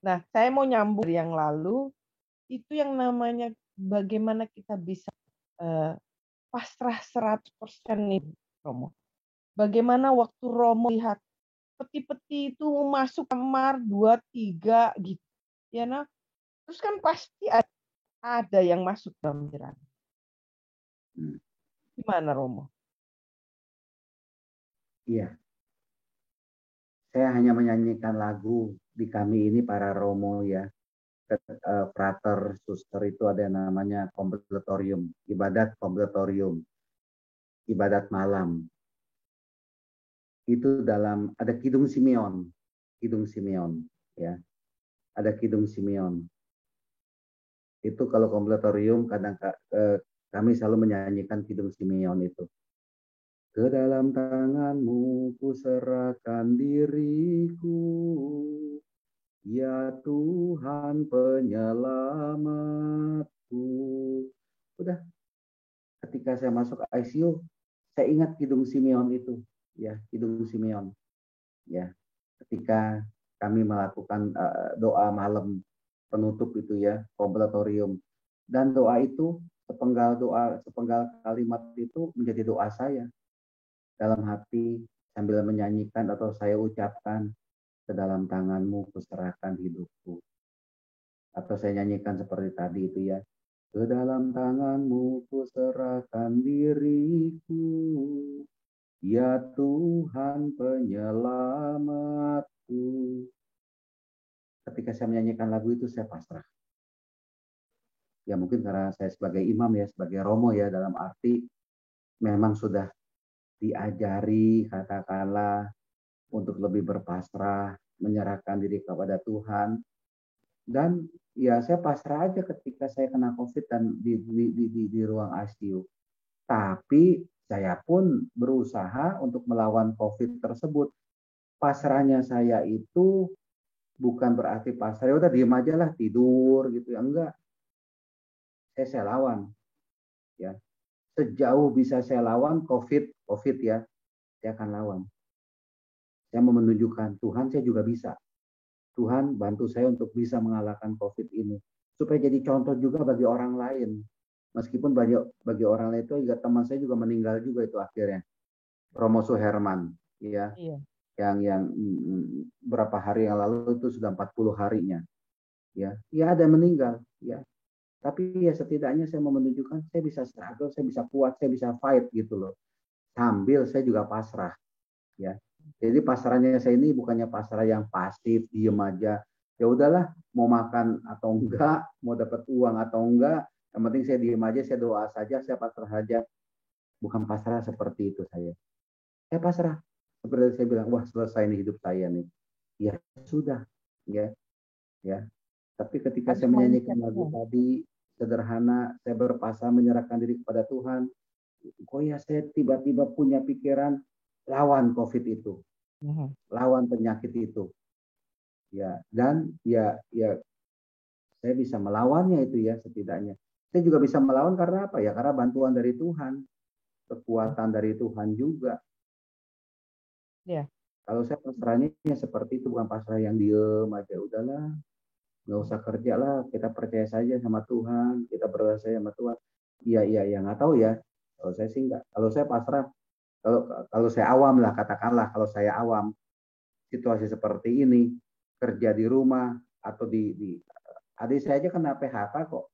Nah, saya mau nyambung yang lalu itu yang namanya bagaimana kita bisa pasrah 100% nih, Romo. Bagaimana waktu Romo lihat peti-peti itu masuk kamar 2, 3 gitu. Ya, nah, terus kan pasti ada yang masuk dalam pikiran. Gimana Romo? Iya. Saya hanya menyanyikan lagu di kami ini para Romo ya. Frater, suster itu ada yang namanya kompletorium, ibadat malam. Itu ada Kidung Simeon ya. Ada Kidung Simeon. Itu kalau kompletorium kadang kami selalu menyanyikan Kidung Simeon itu. Ke dalam tanganmu ku serahkan diriku, ya Tuhan penyelamatku. Udah, ketika saya masuk ICU, Saya ingat Kidung Simeon itu, ya, Kidung Simeon, ya, ketika kami melakukan doa malam penutup itu ya, kompletorium, dan doa itu sepenggal kalimat itu menjadi doa saya dalam hati sambil menyanyikan atau saya ucapkan, ke dalam tanganmu kuserahkan hidupku. Atau saya nyanyikan seperti tadi itu ya, ke dalam tanganmu kuserahkan diriku, ya Tuhan penyelamatku. Ketika saya menyanyikan lagu itu saya pasrah. Ya mungkin karena saya sebagai imam ya, sebagai romo ya, dalam arti memang sudah diajari katakanlah untuk lebih berpasrah, menyerahkan diri kepada Tuhan. Dan ya saya pasrah aja ketika saya kena COVID dan di ruang ICU. Tapi saya pun berusaha untuk melawan COVID tersebut. Pasrahnya saya itu bukan berarti pasrah, ya udah diem aja lah, tidur gitu ya, enggak. Saya lawan. Ya. Sejauh bisa saya lawan COVID ya, saya akan lawan. Saya mau menunjukkan Tuhan saya juga bisa. Tuhan bantu saya untuk bisa mengalahkan COVID ini. Supaya jadi contoh juga bagi orang lain. Meskipun bagi orang lain itu juga teman saya juga meninggal juga itu akhirnya. Romo Suherman, ya. Iya. Yang berapa hari yang lalu itu sudah 40 harinya. Ya, ada yang meninggal, ya. Tapi ya setidaknya saya mau menunjukkan saya bisa struggle, saya bisa kuat, saya bisa fight gitu loh. Sambil saya juga pasrah, ya. Jadi pasrahnya saya ini bukannya pasrah yang pasif, diem aja. Ya udahlah, mau makan atau enggak, mau dapat uang atau enggak, yang penting saya diem aja, saya doa saja, saya pasrah saja. Bukan pasrah seperti itu saya. Saya pasrah. Seperti saya bilang, wah selesai nih hidup saya nih. Ya sudah, ya. Tapi ketika saya menyanyikan lagu tadi sederhana, saya berpasrah menyerahkan diri kepada Tuhan. Kok ya saya tiba-tiba punya pikiran lawan COVID itu, lawan penyakit itu, ya. Dan ya saya bisa melawannya itu ya setidaknya. Saya juga bisa melawan karena apa ya? Karena bantuan dari Tuhan, kekuatan dari Tuhan juga. Ya. Kalau saya pasrahnya seperti itu, bukan pasrah yang diem aja, udahlah, nggak usah kerja lah, kita percaya saja sama Tuhan, kita berdoa saja sama Tuhan. Iya, nggak tahu ya. Kalau saya sih nggak. Kalau saya pasrah, kalau saya awam lah, katakanlah kalau saya awam, situasi seperti ini, kerja di rumah atau di adik saya aja kena PHK kok.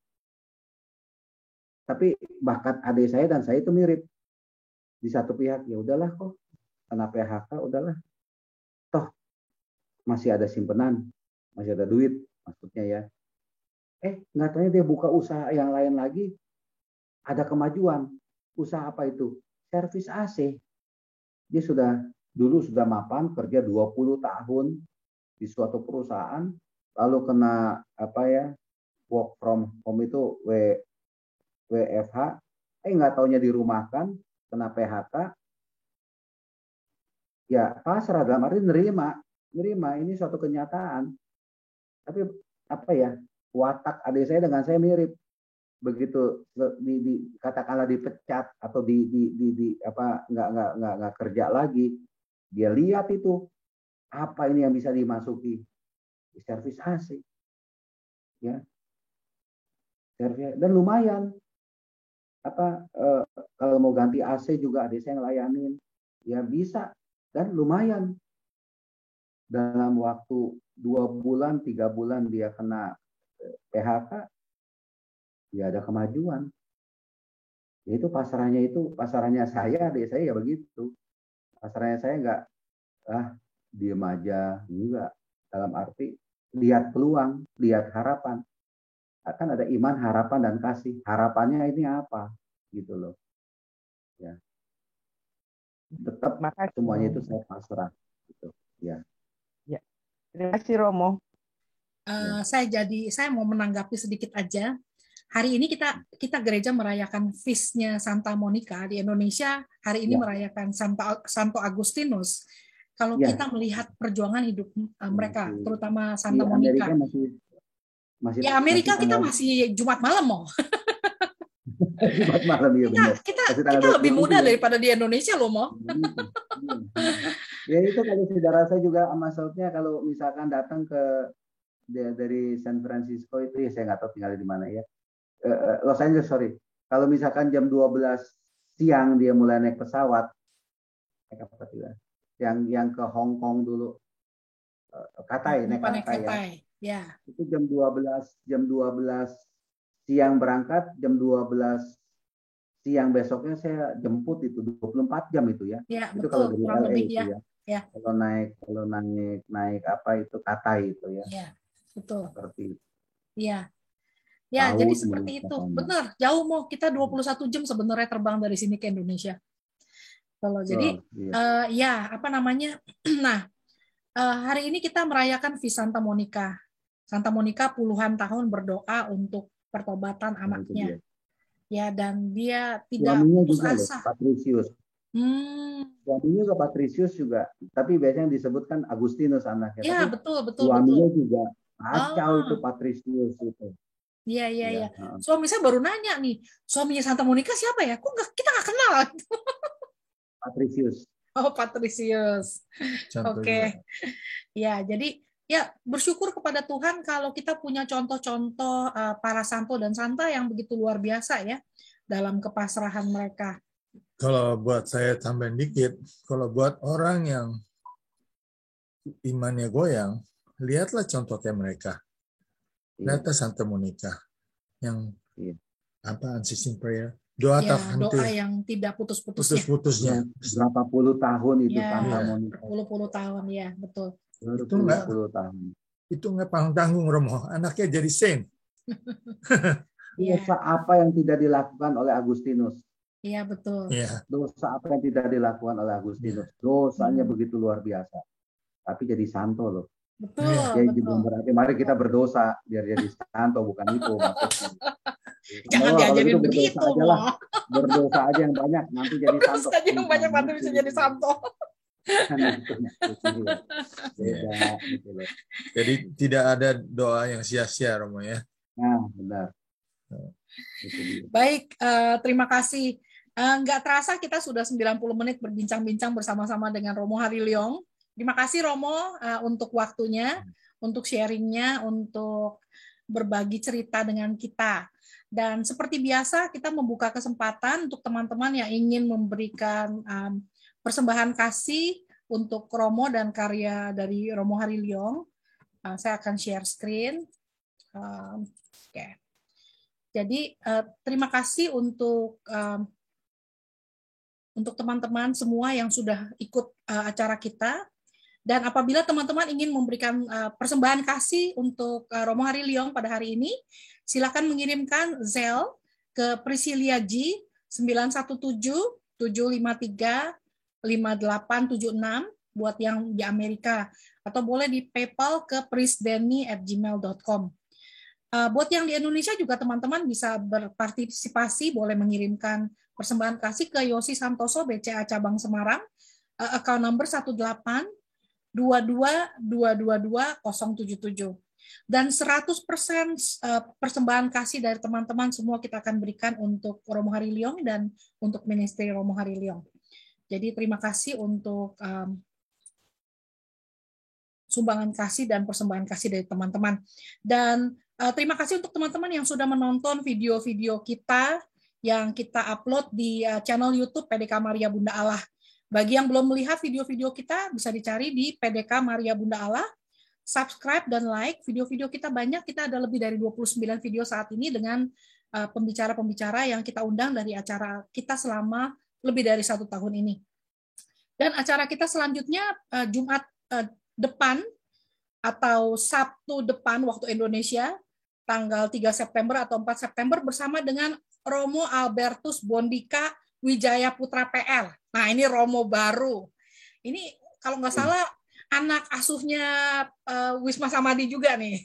Tapi bakat adik saya dan saya itu mirip. Di satu pihak ya udahlah kok, kena PHK udahlah. Toh masih ada simpenan, masih ada duit maksudnya ya. Nggak tahu dia buka usaha yang lain lagi, ada kemajuan. Usaha apa itu? Servis AC. Dia dulu sudah mapan kerja 20 tahun di suatu perusahaan, lalu kena work from home itu WFH, nggak taunya dirumahkan, kena PHK. Ya pasrah, dalam arti nerima ini suatu kenyataan. Tapi watak adik saya dengan saya mirip. Begitu katakanlah dipecat atau nggak kerja lagi, dia lihat itu apa ini yang bisa dimasuki di servis AC, ya, dan lumayan kalau mau ganti AC juga adik saya ngelayanin, ya bisa, dan lumayan dalam waktu 2 bulan 3 bulan dia kena PHK. Ya ada kemajuan. Itu pasarnya saya, adik saya ya begitu. Pasarnya saya enggak diem aja, enggak. Dalam arti lihat peluang, lihat harapan. Akan ada iman, harapan dan kasih. Harapannya ini apa? Gitu loh. Ya. Tetap semuanya itu saya pasrah gitu. Ya. Ya. Terima kasih Romo. Saya mau menanggapi sedikit aja. Hari ini kita gereja merayakan feast-nya Santa Monica. Di Indonesia hari ini merayakan Santo Agustinus. Kalau kita melihat perjuangan hidup mereka, terutama Santa Monica. Amerika masih Amerika kita masih Jumat malam mau. Jumat malam ya benar. Kita lebih muda daripada di Indonesia loh, Mo. Ya itu kalau saudara saya juga maksudnya kalau misalkan datang dari San Francisco itu ya saya nggak tahu tinggal di mana ya. Los Angeles, sorry. Kalau misalkan jam 12 siang dia mulai naik pesawat, yang ke Hong Kong dulu, naik Cathay ya. Itu jam 12 siang berangkat, jam 12 siang besoknya saya jemput itu 24 jam itu ya. Ya itu betul, kalau dari LA itu ya. Kalau naik apa itu Cathay itu ya. Ya, betul. Seperti itu. Iya. Ya, jadi seperti itu. Benar, jauh Mo. Kita 21 jam sebenarnya terbang dari sini ke Indonesia. Kalau jadi Nah, hari ini kita merayakan Feast Santa Monica. Santa Monica puluhan tahun berdoa untuk pertobatan anaknya. Ya, dan dia tidak putus asa. Patricius. Suaminya juga Patricius juga, tapi biasanya disebutkan Agustinus anaknya. Ya, betul. Suaminya juga kacau itu Patricius itu. Iya. Suami saya baru nanya nih, suaminya Santa Monica siapa ya? Kita nggak kenal. Patricius. Oh, Patricius. Oke. Ya, jadi ya bersyukur kepada Tuhan kalau kita punya contoh-contoh para santo dan santa yang begitu luar biasa ya dalam kepasrahan mereka. Kalau buat saya tambahin dikit, kalau buat orang yang imannya goyang, lihatlah contohnya mereka. Lihatlah Santa Monica yang unsceasing prayer, doa yang tidak putus-putusnya. Berapa puluh tahun itu Santa Monica. Puluh tahun ya, betul. Itu nggak tanggung Romo, anaknya jadi saint. Dosa apa yang tidak dilakukan oleh Agustinus? Iya, betul. Dosa apa yang tidak dilakukan oleh Agustinus? Dosanya begitu luar biasa. Tapi jadi santo loh. Betul. Jadi berarti mari kita berdosa biar jadi santo, bukan itu maksudnya. Jangan diajarin begitu, berdosa aja yang banyak, nanti jadi santo. Berdosa aja yang banyak, nanti bisa jadi santo. Jadi tidak ada doa yang sia-sia, Romo ya. Nah, benar. Baik, terima kasih. Nggak terasa kita sudah 90 menit berbincang-bincang bersama-sama dengan Romo Hariliong. Terima kasih Romo untuk waktunya, untuk sharingnya, untuk berbagi cerita dengan kita. Dan seperti biasa kita membuka kesempatan untuk teman-teman yang ingin memberikan persembahan kasih untuk Romo dan karya dari Romo Hariliong. Saya akan share screen. Oke. Jadi terima kasih untuk teman-teman semua yang sudah ikut acara kita. Dan apabila teman-teman ingin memberikan persembahan kasih untuk Romo Hariliong pada hari ini, silakan mengirimkan Zelle ke Priscilia G 917-753-5876 buat yang di Amerika, atau boleh di PayPal ke prisdenny@gmail.com. Buat yang di Indonesia juga teman-teman bisa berpartisipasi, boleh mengirimkan persembahan kasih ke Yosi Santoso BCA Cabang Semarang, account number 1822222077. Dan 100% persembahan kasih dari teman-teman semua kita akan berikan untuk Romo Hariliong dan untuk ministry Romo Hariliong. Jadi terima kasih untuk sumbangan kasih dan persembahan kasih dari teman-teman. Dan terima kasih untuk teman-teman yang sudah menonton video-video kita yang kita upload di channel YouTube PDK Maria Bunda Allah. Bagi yang belum melihat video-video kita, bisa dicari di PDK Maria Bunda Allah. Subscribe dan like. Video-video kita banyak, kita ada lebih dari 29 video saat ini dengan pembicara-pembicara yang kita undang dari acara kita selama lebih dari 1 tahun ini. Dan acara kita selanjutnya Jumat depan atau Sabtu depan waktu Indonesia, tanggal 3 September atau 4 September bersama dengan Romo Albertus Bondika Wijaya Putra PL. Nah, ini Romo baru. Ini kalau nggak salah anak asuhnya Wisma Samadi juga nih.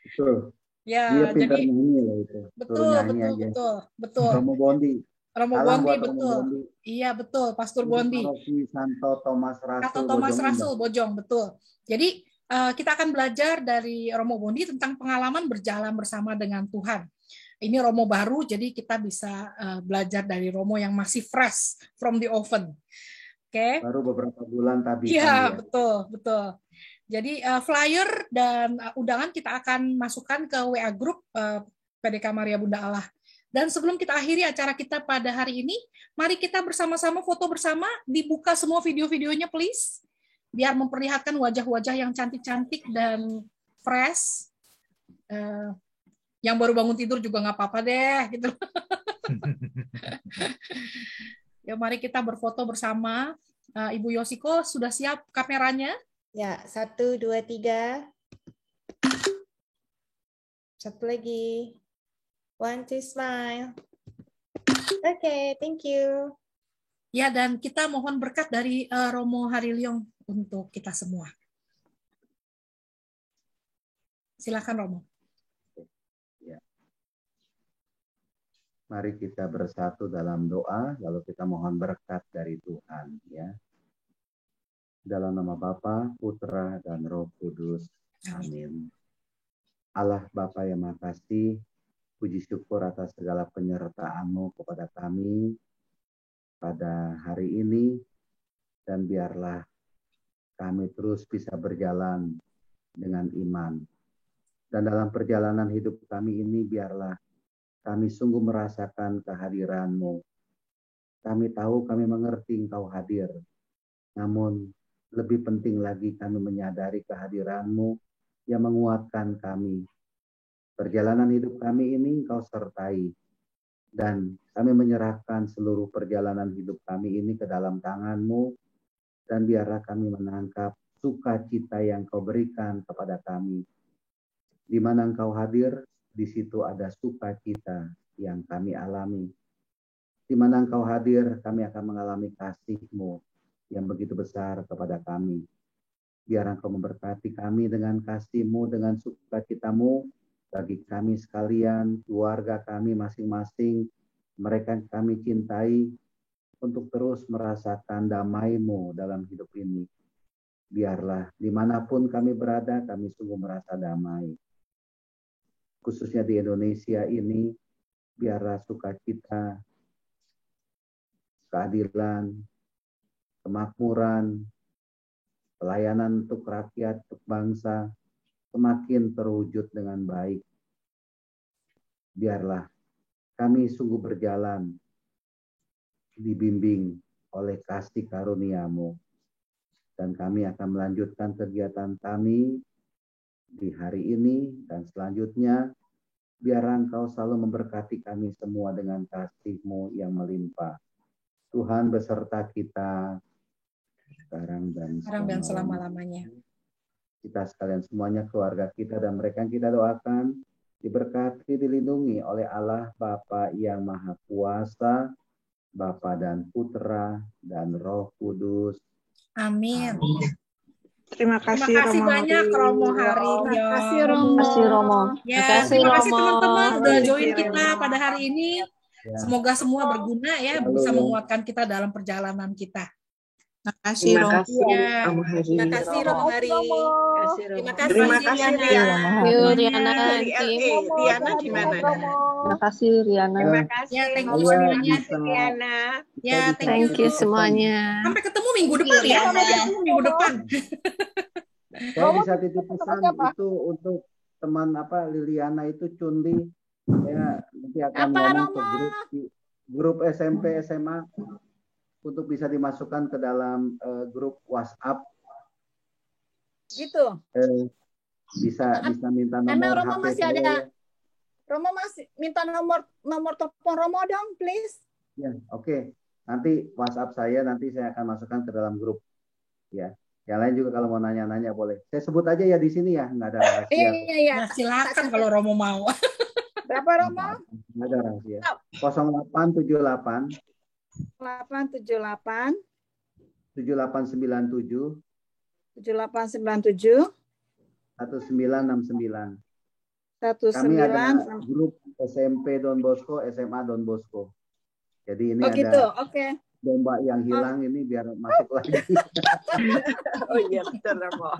Betul. Ya, dia pintar jadi nyanyi lah itu. Betul. Romo Bondi. Romo Bondi, betul. Iya, betul, Pastor Bondi. Santo Thomas Rasul Bojong, betul. Jadi kita akan belajar dari Romo Bondi tentang pengalaman berjalan bersama dengan Tuhan. Ini Romo baru, jadi kita bisa belajar dari Romo yang masih fresh from the oven. Oke. Baru beberapa bulan tabikan Iya, ya. betul. Jadi flyer dan undangan kita akan masukkan ke WA group PDK Maria Bunda Allah. Dan sebelum kita akhiri acara kita pada hari ini, mari kita bersama-sama foto bersama, dibuka semua video-videonya please, biar memperlihatkan wajah-wajah yang cantik-cantik dan fresh. Yang baru bangun tidur juga nggak apa-apa deh, gitu. Ya, mari kita berfoto bersama. Ibu Yosiko sudah siap kameranya? Ya, 1, 2, 3. Satu lagi. 1, 2, smile. Oke, thank you. Ya, dan kita mohon berkat dari Romo Harilyong untuk kita semua. Silakan Romo. Mari kita bersatu dalam doa, lalu kita mohon berkat dari Tuhan. Ya. Dalam nama Bapa, Putra, dan Roh Kudus. Amin. Allah Bapa yang Maha Kasih, puji syukur atas segala penyertaan-Mu kepada kami pada hari ini, dan biarlah kami terus bisa berjalan dengan iman. Dan dalam perjalanan hidup kami ini, biarlah kami sungguh merasakan kehadiran-Mu. Kami tahu, kami mengerti Engkau hadir. Namun, lebih penting lagi kami menyadari kehadiran-Mu yang menguatkan kami. Perjalanan hidup kami ini Engkau sertai. Dan kami menyerahkan seluruh perjalanan hidup kami ini ke dalam tangan-Mu. Dan biarlah kami menangkap sukacita yang Kau berikan kepada kami. Di mana Engkau hadir, di situ ada sukacita yang kami alami. Di mana Engkau hadir, kami akan mengalami kasih-Mu yang begitu besar kepada kami. Biar Engkau memberkati kami dengan kasih-Mu, dengan sukacita-Mu, bagi kami sekalian, keluarga kami masing-masing, mereka yang kami cintai, untuk terus merasakan damai-Mu dalam hidup ini. Biarlah dimanapun kami berada, kami sungguh merasa damai. Khususnya di Indonesia ini, biarlah sukacita, keadilan, kemakmuran, pelayanan untuk rakyat, untuk bangsa, semakin terwujud dengan baik. Biarlah kami sungguh berjalan, dibimbing oleh kasih karunia-Mu. Dan kami akan melanjutkan kegiatan kami di hari ini dan selanjutnya, biar Engkau selalu memberkati kami semua dengan kasih-Mu yang melimpah. Tuhan beserta kita sekarang dan selama-lamanya. Kita sekalian semuanya, keluarga kita dan mereka yang kita doakan, diberkati, dilindungi oleh Allah Bapa yang Maha Kuasa, Bapa dan Putra dan Roh Kudus. Amin. Terima kasih banyak Romo Harilyong. Terima kasih Romo. Ya, terima kasih teman-teman udah join kita pada hari ini. Ya. Semoga semua berguna ya, bisa menguatkan kita dalam perjalanan kita. Terima kasih Romo. Terima kasih Romo Hari. Terima kasih Riana. Riana Riana gimana? Terima kasih Riana. Terima kasih. Ya, thank you semuanya. Riana. Ya, Thank you semuanya. Sampai ketemu minggu depan ya. Sampai ketemu minggu depan. Saya bisa titip pesan itu untuk teman Liliana itu Cundi. Saya nanti akan ngomong ke grup SMP SMA untuk bisa dimasukkan ke dalam grup WhatsApp. Gitu. Bisa minta nomor Emang Romo HP masih saya. ada. Romo masih minta nomor telepon Romo dong, please. Ya, oke. Nanti WhatsApp saya, nanti saya akan masukkan ke dalam grup. Ya. Yang lain juga kalau mau nanya-nanya boleh. Saya sebut aja ya di sini ya, nggak ada rahasia. Iya. Nah, silakan kalau Romo mau. Berapa Romo? Nggak ada rahasia. 0878 878 7897 7897 1969. 19. Kami ada grup SMP Don Bosco, SMA Don Bosco. Jadi ini ada gitu, oke. domba yang hilang ini biar masuk lagi. Oh iya betul Romo.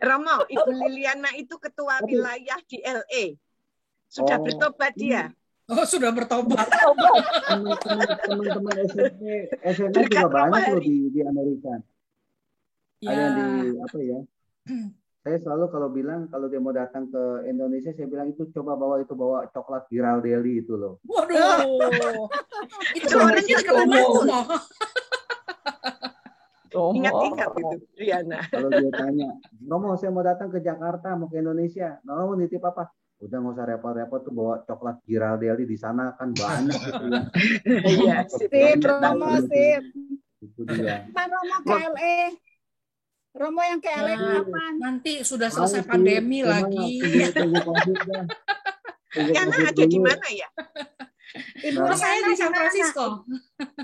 Romo, Ibu Liliana itu ketua wilayah di LA. Sudah Oh. bertobat dia. Oh, sudah bertobat. Teman-teman SMA juga banyak loh di Amerika. Ada yang di apa ya? Saya selalu kalau bilang kalau dia mau datang ke Indonesia, saya bilang itu bawa coklat Ghirardelli itu loh. Waduh. Itu orangnya kemana semua? Ingat-ingat itu, Riana. Kalau dia tanya, Romo saya mau datang ke Jakarta, mau ke Indonesia, Romo nitip apa? Udah nggak usah repot-repot tuh bawa coklat Ghirardelli, di sana kan banyak gitu ya. Iya, Sip, Romo, sip. Itu dia. Kapan Romo ke LA? Romo yang ke LA kapan? Nanti sudah selesai pandemi lagi. Riana ada di mana ya? Ibu Oh, saya di San Riana Francisco. Oh,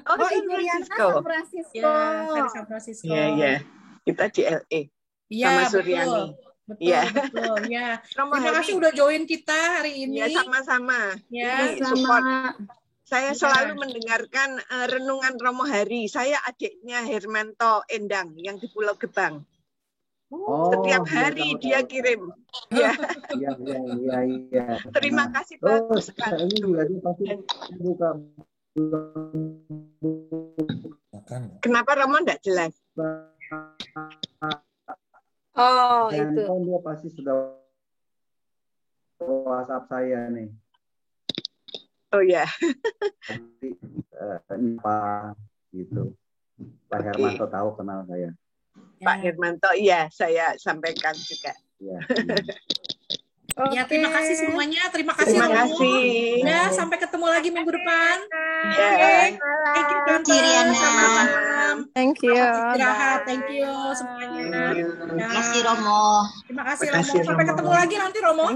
Oh, di Ibu Riana Francisco. San Francisco. Ya, saya di San Francisco. Iya, iya. Kita di LA. Iya, Sama betul. Suryani. Betul, Iya. betul. Ya. Romo Terima Hari. kasih udah join kita hari ini. Ya, sama-sama. Ya, Ini support. Saya Ya. selalu mendengarkan renungan Romo Hari. Saya adiknya Hermanto Endang yang di Pulau Gebang. Oh, Setiap iya, hari tahu, dia tahu. kirim. Ya, Iya. terima kasih Terus bagus sekali. ini juga dia pasti buka Makan. Kenapa Romo enggak jelas? Oh, dan itu. kan dia pasti sudah WhatsApp saya nih. Oh ya, Nanti apa gitu. Pak Oke. Hermanto tahu kenal saya. Pak Hermanto, iya saya sampaikan juga. Ya. Ya, terima kasih semuanya. Terima kasih, Terima Romo. kasih. Ya, sampai ketemu lagi minggu depan. Ya. Thank you, Tante. Selamat. Thank you. Istirahat. Thank you semuanya. Ya. Terima kasih Romo. Terima kasih, Terima kasih, Romo. Sampai Romo. ketemu lagi nanti, Romo.